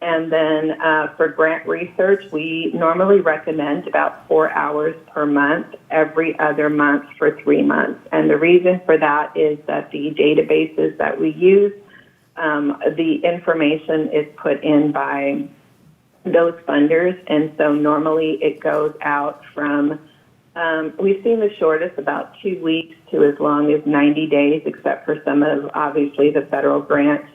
And then for grant research, we normally recommend about 4 hours per month, every other month for 3 months. And the reason for that is that the databases that we use, the information is put in by those funders. And so normally it goes out from, we've seen the shortest about 2 weeks to as long as 90 days, except for some of, obviously, the federal grants.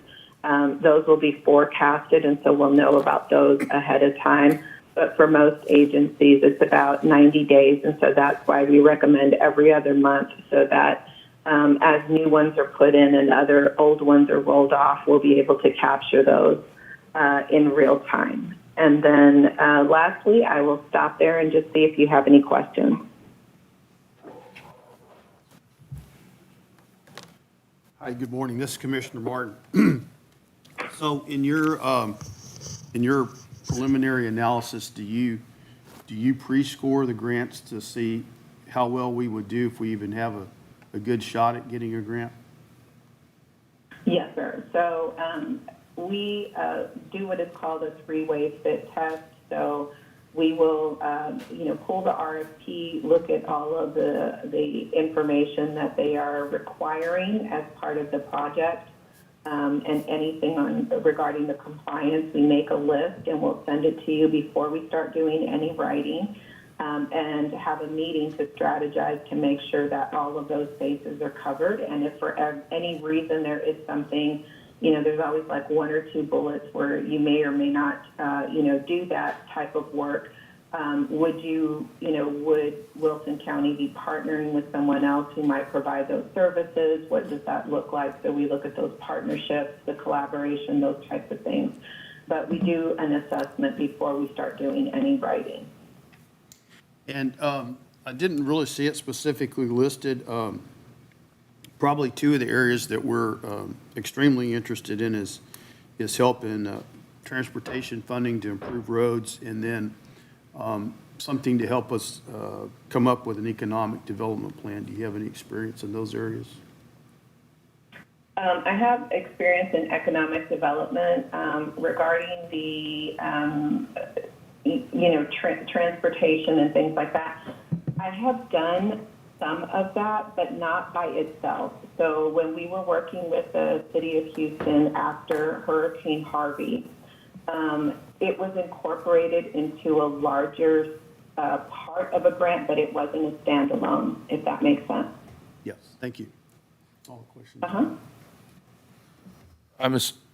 Those will be forecasted, and so we'll know about those ahead of time. But for most agencies, it's about 90 days, and so that's why we recommend every other month, so that as new ones are put in and other old ones are rolled off, we'll be able to capture those in real time. And then lastly, I will stop there and just see if you have any questions. Hi, good morning. This is Commissioner Martin. So in your preliminary analysis, do you pre-score the grants to see how well we would do if we even have a good shot at getting a grant? Yes, sir. So we do what is called a three-way fit test. So we will, pull the RFP, look at all of the information that they are requiring as part of the project. And anything regarding the compliance, we make a list and we'll send it to you before we start doing any writing, and have a meeting to strategize to make sure that all of those bases are covered. And if for any reason there is something, there's always like 1 or 2 bullets where you may or may not, do that type of work. Would Wilson County be partnering with someone else who might provide those services? What does that look like? So we look at those partnerships, the collaboration, those types of things. But we do an assessment before we start doing any writing. And I didn't really see it specifically listed. Probably 2 of the areas that we're extremely interested in is help in transportation funding to improve roads, and then something to help us come up with an economic development plan. Do you have any experience in those areas? I have experience in economic development regarding the, transportation and things like that. I have done some of that, but not by itself. So when we were working with the city of Houston after Hurricane Harvey, it was incorporated into a larger part of a grant, but it wasn't a standalone, if that makes sense. Yes, thank you. All the questions.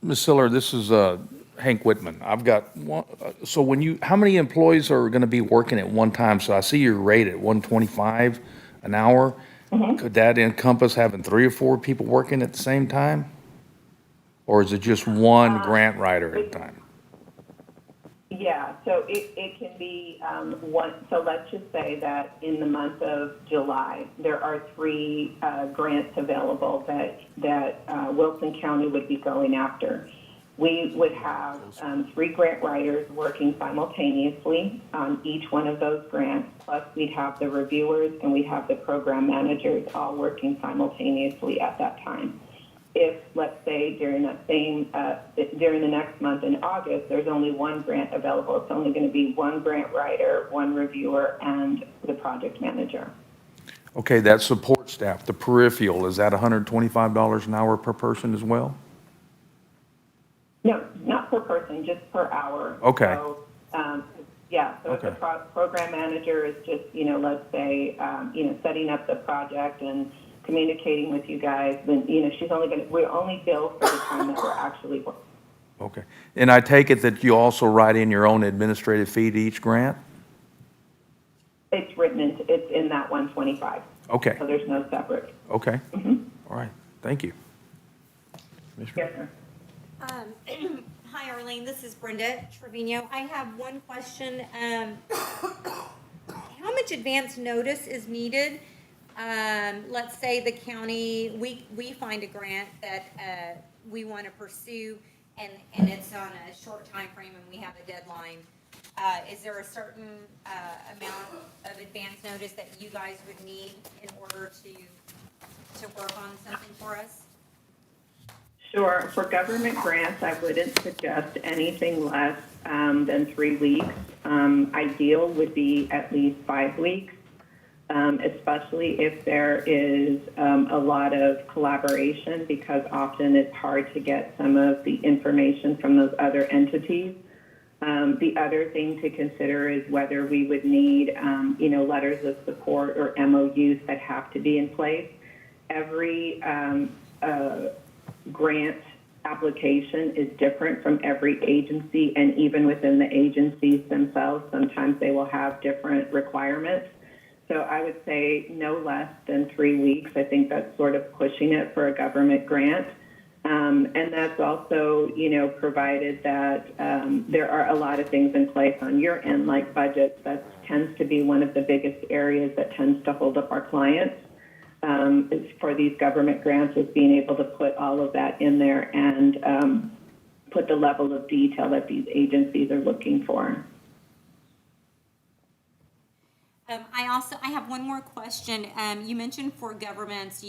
Ms. Siller, this is Hank Whitman. I've got one, so how many employees are going to be working at one time? So I see your rate at $125 an hour. Mm-hmm. Could that encompass having 3 or 4 people working at the same time? Or is it just one grant writer at a time? Yeah, so it can be one. So let's just say that in the month of July, there are 3 grants available that Wilson County would be going after. We would have 3 grant writers working simultaneously on each one of those grants, plus we'd have the reviewers and we'd have the program managers all working simultaneously at that time. If, let's say, during that same, during the next month in August, there's only 1 grant available, it's only going to be 1 grant writer, 1 reviewer, and the project manager. Okay, that support staff, the peripheral, is that $125 an hour per person as well? No, not per person, just per hour. Okay. So, if the program manager is just, let's say, setting up the project and communicating with you guys, then, we're only billed for the time that we're actually working. Okay. And I take it that you also write in your own administrative fee to each grant? It's it's in that 125. Okay, So there's no separate. okay. All right, thank you. Yes, sir. Hi, Arlene, this is Brenda Trevino. I have one question. How much advance notice is needed? Let's say the county, we find a grant that we want to pursue, and it's on a short time frame, and we have a deadline. Is there a certain amount of advance notice that you guys would need in order to work on something for us? Sure. For government grants, I wouldn't suggest anything less than 3 weeks. Ideal would be at least 5 weeks, especially if there is a lot of collaboration, because often it's hard to get some of the information from those other entities. The other thing to consider is whether we would need, letters of support or MOUs that have to be in place. Every grant application is different from every agency, and even within the agencies themselves, sometimes they will have different requirements. So I would say no less than 3 weeks. I think that's sort of pushing it for a government grant. And that's also, provided that there are a lot of things in place on your end, like budgets. That tends to be one of the biggest areas that tends to hold up our clients for these government grants, is being able to put all of that in there and put the level of detail that these agencies are looking for. I have one more question. You mentioned for governments,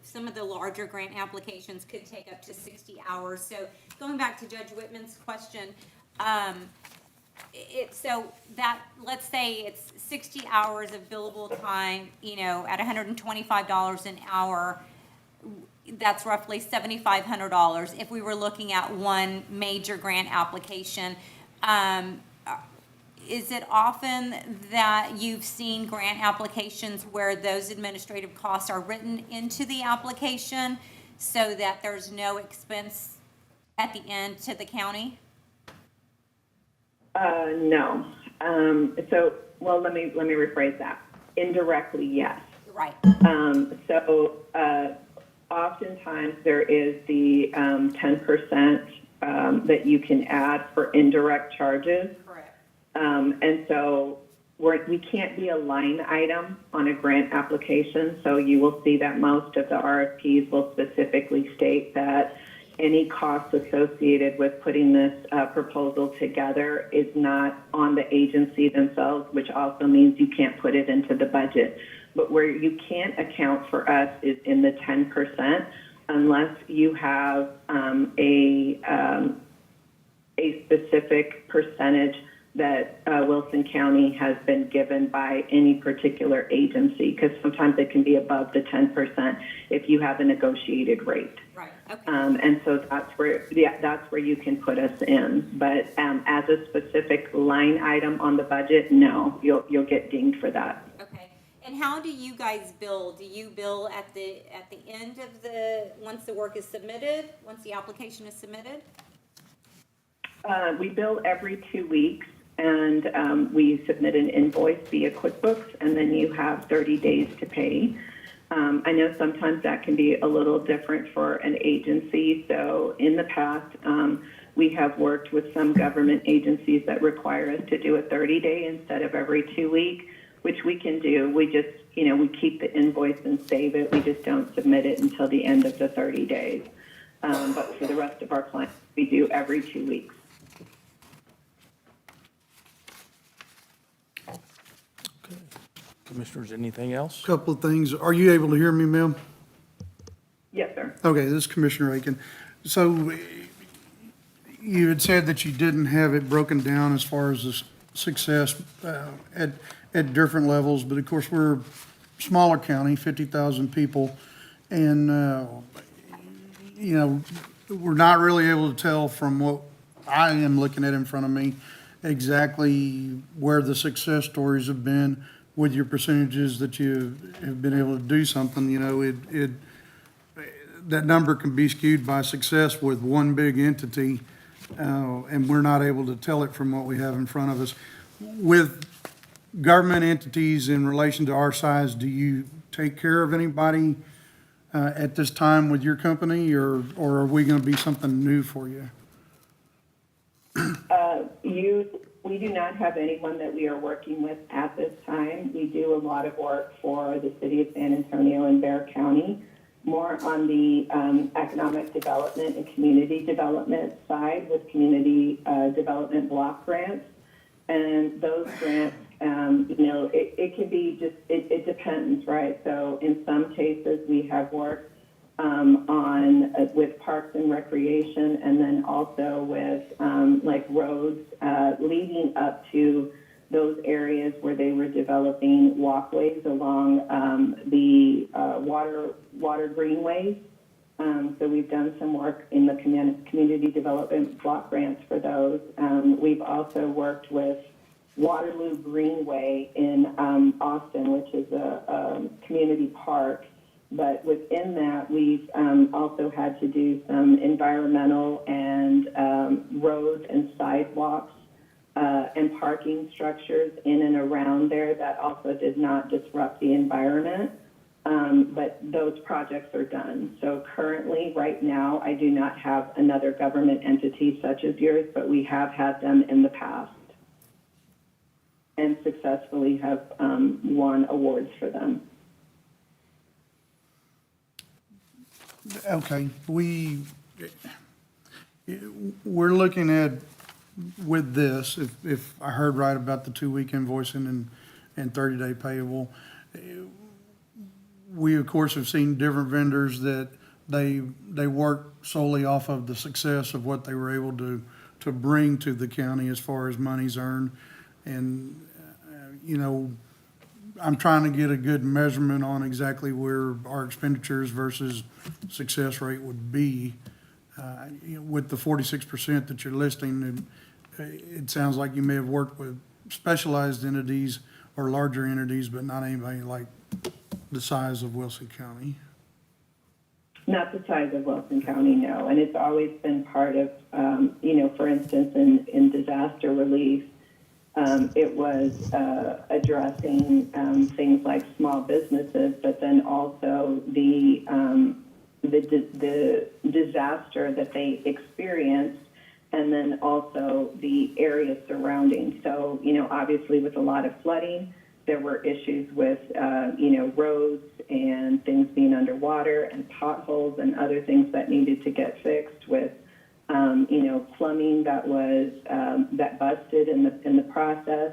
some of the larger grant applications could take up to 60 hours. So going back to Judge Whitman's question, let's say it's 60 hours of billable time, at $125 an hour. That's roughly $7,500 if we were looking at one major grant application. Is it often that you've seen grant applications where those administrative costs are written into the application so that there's no expense at the end to the county? No. Let me rephrase that. Indirectly, yes. Right. Oftentimes there is the 10% that you can add for indirect charges. Correct. And so we can't be a line item on a grant application. So you will see that most of the RFPs will specifically state that any costs associated with putting this proposal together is not on the agency themselves, which also means you can't put it into the budget. But where you can't account for us is in the 10%, unless you have a specific percentage that Wilson County has been given by any particular agency, because sometimes it can be above the 10% if you have a negotiated rate. Right. Okay. And so that's where you can put us in. But as a specific line item on the budget, no, you'll get dinged for that. Okay. And how do you guys bill? Do you bill at the end of once the work is submitted, once the application is submitted? We bill every 2 weeks, and we submit an invoice via QuickBooks, and then you have 30 days to pay. I know sometimes that can be a little different for an agency. So in the past, we have worked with some government agencies that require us to do a 30-day instead of every 2 week, which we can do. We just, we keep the invoice and save it. We just don't submit it until the end of the 30 days. But for the rest of our clients, we do every 2 weeks. Commissioners, anything else? Couple of things. Are you able to hear me, Mel? Yes, sir. Okay, this is Commissioner Aiken. So you had said that you didn't have it broken down as far as the success at different levels, but of course, we're a smaller county, 50,000 people, and, we're not really able to tell from what I am looking at in front of me exactly where the success stories have been with your percentages that you have been able to do something, you know, that number can be skewed by success with one big entity, and we're not able to tell it from what we have in front of us. With government entities in relation to our size, do you take care of anybody at this time with your company, or are we going to be something new for you? We do not have anyone that we are working with at this time. We do a lot of work for the city of San Antonio and Bexar County, more on the economic development and community development side with community development block grants. And those grants, you know, it can be just, it depends, right? So in some cases, we have worked with parks and recreation, and then also with like roads leading up to those areas where they were developing walkways along the water greenways. So we've done some work in the community development block grants for those. We've also worked with Waterloo Greenway in Austin, which is a community park. But within that, we've also had to do some environmental and roads and sidewalks and parking structures in and around there that also did not disrupt the environment. But those projects are done. So currently, right now, I do not have another government entity such as yours, but we have had them in the past and successfully have won awards for them. Okay, we're looking at, with this, if I heard right about the 2-week invoicing and 30-day payable, we of course have seen different vendors that they work solely off of the success of what they were able to bring to the county as far as monies earned. And, you know, I'm trying to get a good measurement on exactly where our expenditures versus success rate would be. You know, with the 46% that you're listing, it sounds like you may have worked with specialized entities or larger entities, but not anybody like the size of Wilson County. Not the size of Wilson County, no. And it's always been part of, you know, for instance, in disaster relief, it was addressing things like small businesses, but then also the disaster that they experienced, and then also the area surrounding. So, you know, obviously with a lot of flooding, there were issues with, you know, roads and things being underwater and potholes and other things that needed to get fixed with, you know, plumbing that was, that busted in the process.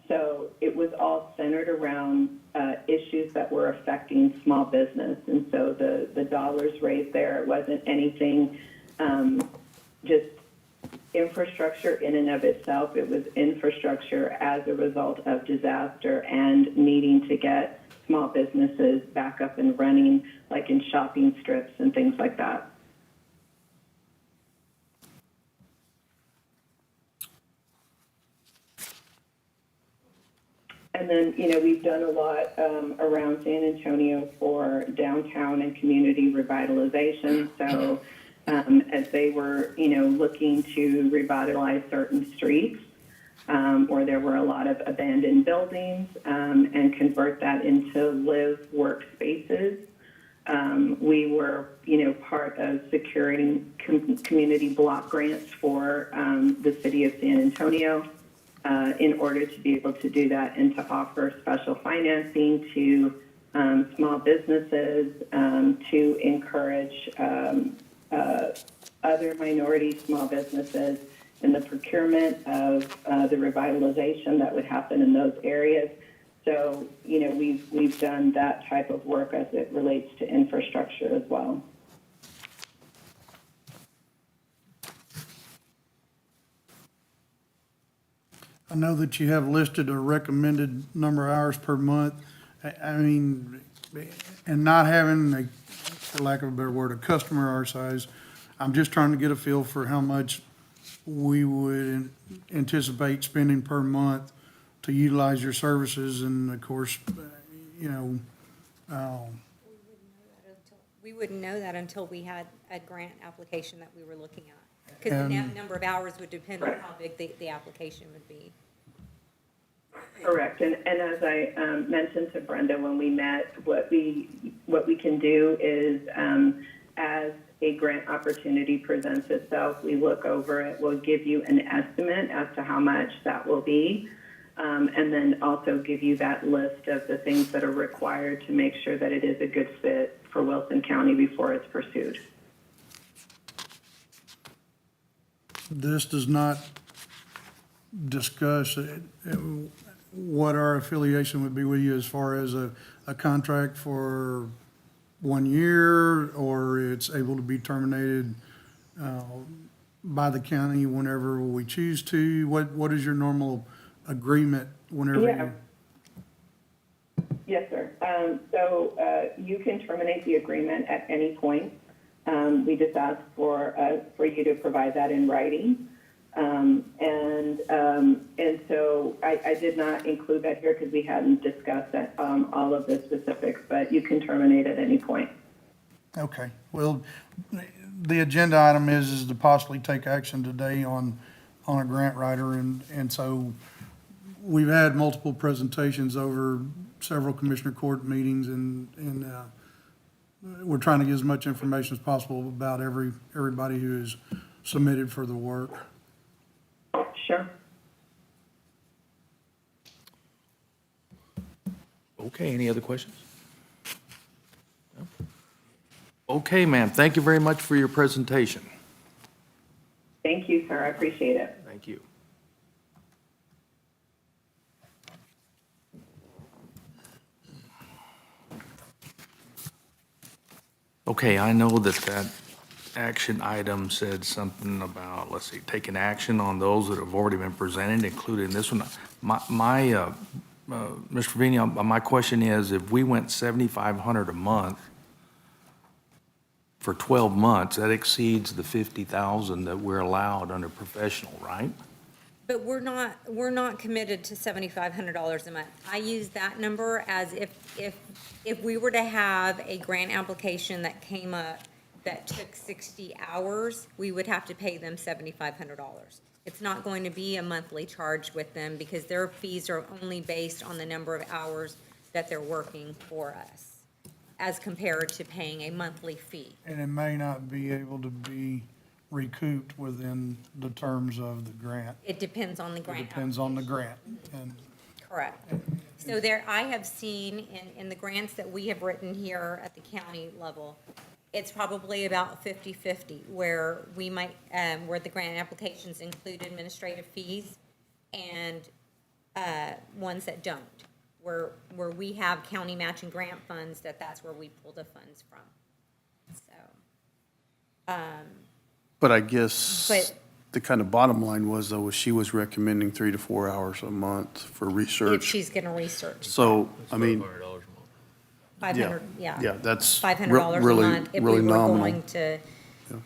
So it was all centered around issues that were affecting small business. And so the dollars raised there, it wasn't anything just infrastructure in and of itself. It was infrastructure as a result of disaster and needing to get small businesses back up and running, like in shopping strips and things like that. And then, you know, we've done a lot around San Antonio for downtown and community revitalization. So as they were, you know, looking to revitalize certain streets where there were a lot of abandoned buildings and convert that into live workspaces, we were, you know, part of securing community block grants for the city of San Antonio. In order to be able to do that and to offer special financing to small businesses, to encourage other minority small businesses in the procurement of the revitalization that would happen in those areas. So, you know, we've done that type of work as it relates to infrastructure as well. I know that you have listed a recommended number of hours per month. I mean, and not having, for lack of a better word, a customer our size, I'm just trying to get a feel for how much we would anticipate spending per month to utilize your services, and of course, you know, We wouldn't know that until we had a grant application that we were looking at. Because the And- number of hours would depend on how big the application would be. Correct, and as I mentioned to Brenda when we met, what we can do is, as a grant opportunity presents itself, we look over it, we'll give you an estimate as to how much that will be, and then also give you that list of the things that are required to make sure that it is a good fit for Wilson County before it's pursued. this does not discuss what our affiliation would be with you as far as a contract for 1 year, or it's able to be terminated by the county whenever we choose to. What is your normal agreement whenever Yeah. you? Yes, sir. So you can terminate the agreement at any point. We just ask for you to provide that in writing. And so I did not include that here because we hadn't discussed that, all of the specifics, but you can terminate at any point. Okay, well, the agenda item is to possibly take action today on a grant writer, and so we've had multiple presentations over several commissioner court meetings, and we're trying to get as much information as possible about everybody who is submitted for the work. Sure. Okay, any other questions? No? Okay, ma'am, thank you very much for your presentation. Thank you, sir. I appreciate it. Thank you. Okay, I know that action item said something about, let's see, taking action on those that have already been presented, including this one. Mr. Vini, my question is, if we went $7,500 a month for 12 months, that exceeds the $50,000 that we're allowed under professional, right? But we're not committed to $7,500 a month. I use that number as if we were to have a grant application that came up that took 60 hours, we would have to pay them $7,500. It's not going to be a monthly charge with them because their fees are only based on the number of hours that they're working for us, as compared to paying a monthly fee. And it may not be able to be recouped within the terms of the grant. It depends on the It grant. depends on the grant, and Correct. So there, I have seen in the grants that we have written here at the county level, it's probably about 50-50, where we might, where the grant applications include administrative fees and ones that don't, where we have county matching grant funds, that's where we pull the funds from. So, But I guess But- the kind of bottom line was, though, she was recommending 3 to 4 hours a month for if research. she's gonna research, So, I mean, $500 a month. 500, yeah. yeah, that's $500 a really, month if we really were nominal. going to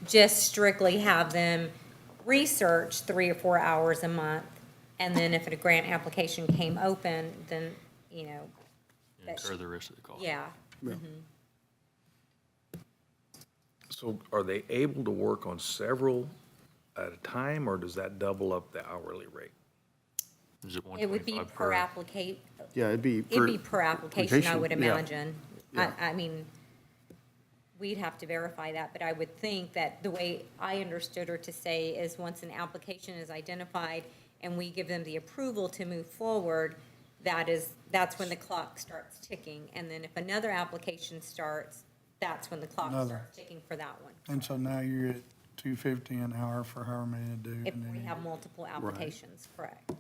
just strictly have them research 3 or 4 hours a month. And then if a grant application came open, then, you know, Incur the rest of the cost. yeah. So are they able to work on several at a time, or does that double up the hourly rate? Is it It would be 125 per applicate, Yeah, it'd be. it'd be per application, I would yeah. imagine. Yeah. I mean, we'd have to verify that, but I would think that the way I understood her to say is once an application is identified and we give them the approval to move forward, that's when the clock starts ticking. And then if another application starts, that's when the clock Another. starts ticking for that one, and so now you're at $250 an hour for however many to do. if and then we you have multiple applications, correct?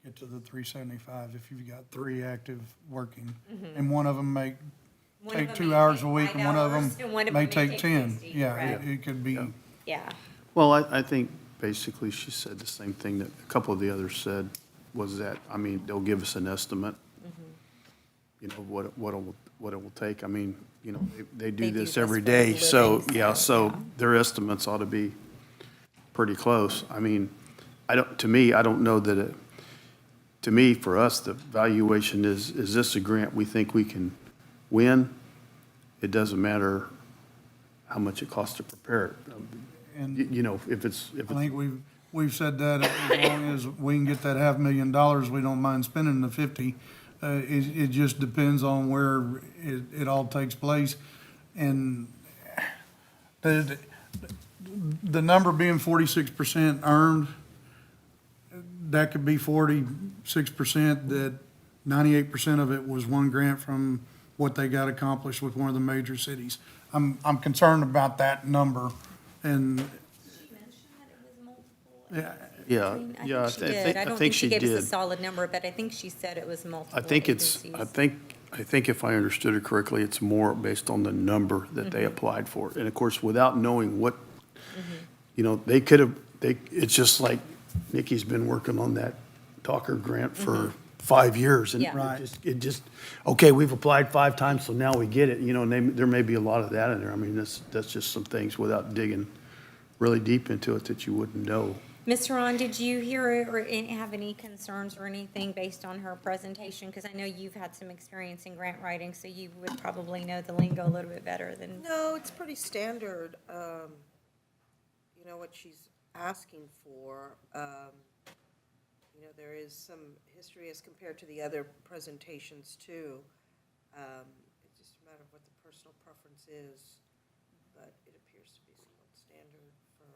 Get to the $375 if you've got 3 active working, and one of them may One of take them 2 may hours take a week, 5 and one of hours, and them one of may them may take take 10. 60, Yeah, correct. it could be, Yeah. Well, I think basically she said the same thing that a couple of the others said, was that, I mean, they'll give us an estimate, you know, what it will take. I mean, you know, they do They do this this every for a day, living, so, yeah, so, so their estimates ought to be pretty close. I mean, to me, I don't know that to me, for us, the valuation is this a grant we think we can win? It doesn't matter how much it costs to prepare it. And You know, if it's, I think we've said that as long as we can get that $500,000, we don't mind spending the 50. It just depends on where it all takes place. And the number being 46% earned, that could be 46%, that 98% of it was one grant from what they got accomplished with one of the major cities. I'm concerned about that number, and yeah, yeah, yeah, She did. I don't think she gave us a did. solid number, but I think she said it was multiple I think it's, agencies. I think if I understood it correctly, it's more based on the number that they applied for. And of course, without knowing what, you know, they could have, it's just like Nikki's been working on that Talker grant for 5 years. And Yeah. it just, okay, we've applied 5 times, so now we get it, you know, and there may be a lot of that in there. I mean, that's just some things without digging really deep into it that you wouldn't know. Ms. Ron, did you hear or have any concerns or anything based on her presentation? Because I know you've had some experience in grant writing, so you would probably know the lingo a little bit better than. No, it's pretty standard, you know, what she's asking for. You know, there is some history as compared to the other presentations too. It's just a matter of what the personal preference is, but it appears to be somewhat standard for,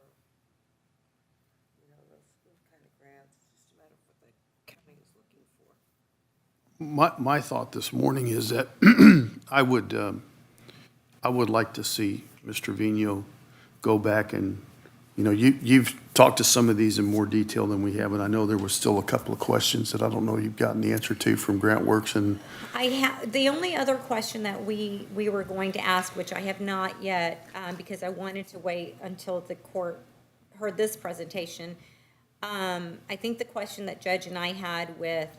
you know, those kind of grants. It's just a matter of what the county is looking for. My thought this morning is that I would like to see Mr. Trevino go back and, you know, you've talked to some of these in more detail than we have, and I know there was still a couple of questions that I don't know you've gotten the answer to from GrantWorks and. The only other question that we were going to ask, which I have not yet, because I wanted to wait until the court heard this presentation. I think the question that Judge and I had with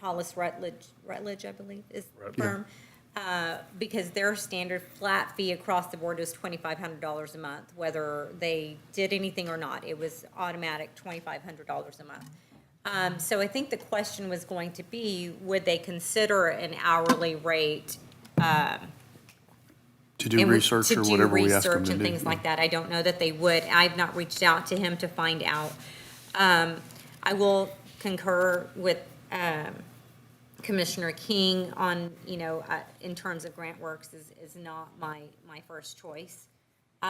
Hollis Rutledge, I believe, is the firm, because their standard flat fee across the board was $2,500 a month, whether they did anything or not. It was automatic $2,500 a month. So I think the question was going to be, would they consider an hourly rate? To do research or whatever we ask them To do research to and do. things like that. I don't know that they would. I've not reached out to him to find out. I will concur with Commissioner King on, you know, in terms of GrantWorks is not my first choice. You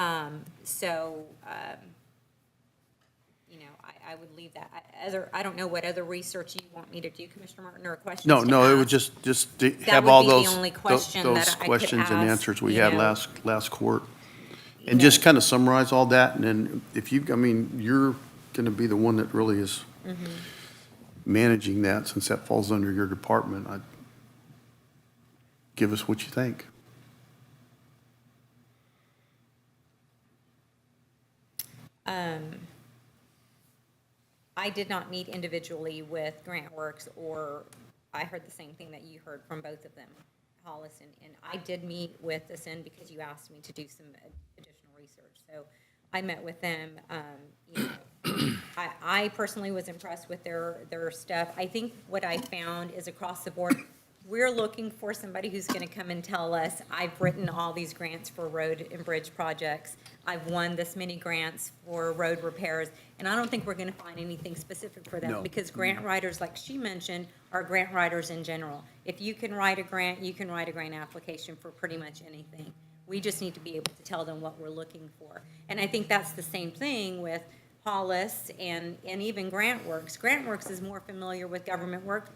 know, I would leave that. I don't know what other research you want me to do, Commissioner Martin, or questions No, to no, it would ask. just That have would all be the those, only question that those I could questions and ask, answers we you had know. last court. And just kind of summarize all that, and then if you, I mean, you're going to be the one that really is Mm-hmm. managing that, since that falls under your department. Give us what you think. I did not meet individually with GrantWorks, or I heard the same thing that you heard from both of them, Hollis, and I did meet with Ascend because you asked me to do some additional research. So I met with them. You know, I personally was impressed with their stuff. I think what I found is across the board, we're looking for somebody who's going to come and tell us, I've written all these grants for road and bridge projects. I've won this many grants for road repairs, and I don't think we're going to find anything specific for them. No. Because grant writers, like she mentioned, are grant writers in general. If you can write a grant, you can write a grant application for pretty much anything. We just need to be able to tell them what we're looking for. And I think that's the same thing with Hollis and even GrantWorks. GrantWorks is more familiar with government work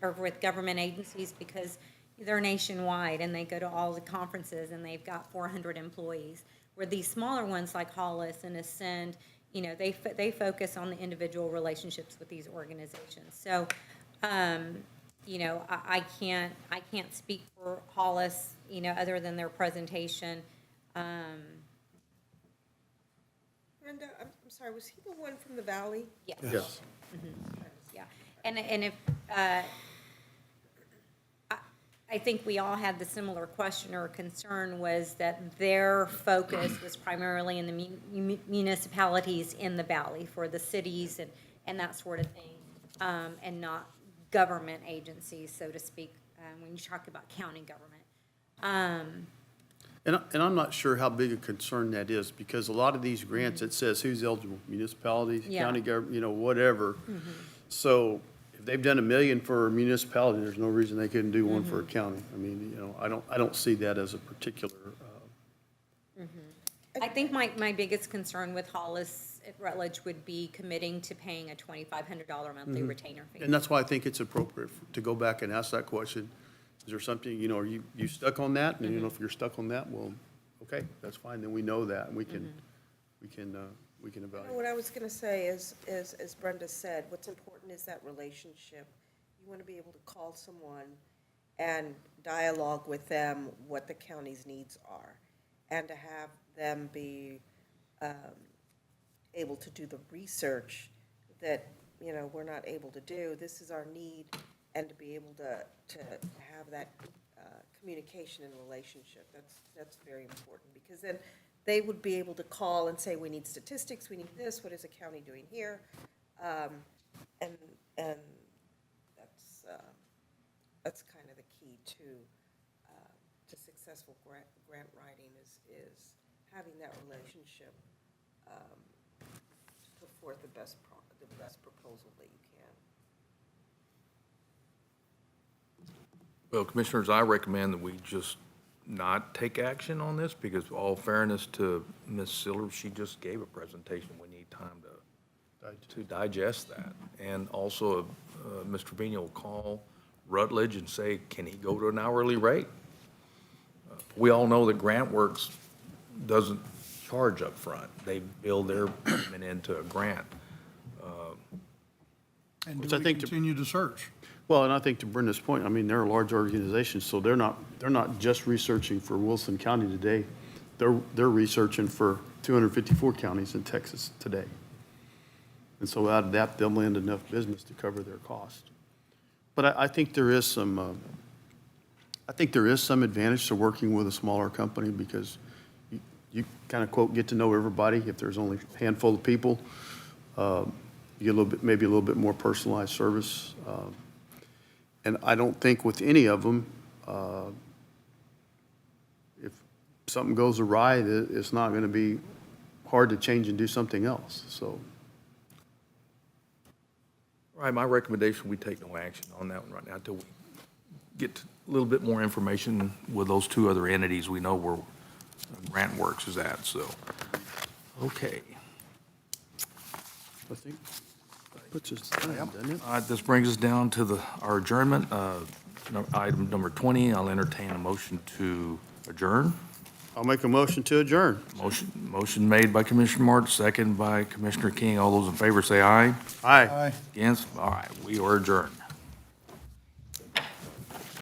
or with government agencies because they're nationwide and they go to all the conferences and they've got 400 employees. Where these smaller ones like Hollis and Ascend, you know, they focus on the individual relationships with these organizations. So, you know, I can't speak for Hollis, you know, other than their presentation. Brenda, I'm sorry, was he the one from the Valley? Yes. Yes. Yeah, and if, I think we all had the similar question or concern was that their focus was primarily in the municipalities in the valley for the cities and that sort of thing. and not government agencies, so to speak, when you talk about county government. And I'm not sure how big a concern that is, because a lot of these grants, it says who's eligible, municipalities, Yeah. county government, whatever. So if they've done $1 million for a municipality, there's no reason they couldn't do one for a county. I mean, I don't see that as a particular, I think my biggest concern with Hollis at Rutledge would be committing to paying a $2,500 monthly retainer fee. and that's why I think it's appropriate to go back and ask that question. Is there something, are you stuck on that? And, if you're stuck on that, well, okay, that's fine, then we know that, and we can evaluate. What I was going to say is, as Brenda said, what's important is that relationship. You want to be able to call someone and dialogue with them what the county's needs are, and to have them be able to do the research that, we're not able to do. This is our need, and to be able to have that communication and relationship. That's very important, because then they would be able to call and say, we need statistics, we need this, what is the county doing here? And that's kind of the key to successful grant writing is having that relationship to put forth the best proposal that you can. Well, Commissioners, I recommend that we just not take action on this, because all fairness to Ms. Siller, she just gave a presentation. We need time to digest that. And also, Mr. Trevino will call Rutledge and say, can he go to an hourly rate? We all know that GrantWorks doesn't charge up front. They build their payment into a grant. And Which do I we think to- continue to search? Well, and I think to Brenda's point, I mean, they're a large organization, so they're not just researching for Wilson County today. They're researching for 254 counties in Texas today. And so out of that, they'll land enough business to cover their cost. But I think there is some advantage to working with a smaller company, because you kind of, quote, get to know everybody. If there's only a handful of people, you get a little bit, maybe a little bit more personalized service. And I don't think with any of them, if something goes awry, it's not going to be hard to change and do something else, so. All right, my recommendation, we take no action on that one right now until we get a little bit more information with those two other entities we know where GrantWorks is at, so. Okay. I think that puts us down, doesn't it? All right, this brings us down to our adjournment. Item number 20, I'll entertain a motion to adjourn. I'll make a motion to adjourn. Motion made by Commissioner Martin, second by Commissioner King. All those in favor say aye. Aye. Against? All right, we are adjourned.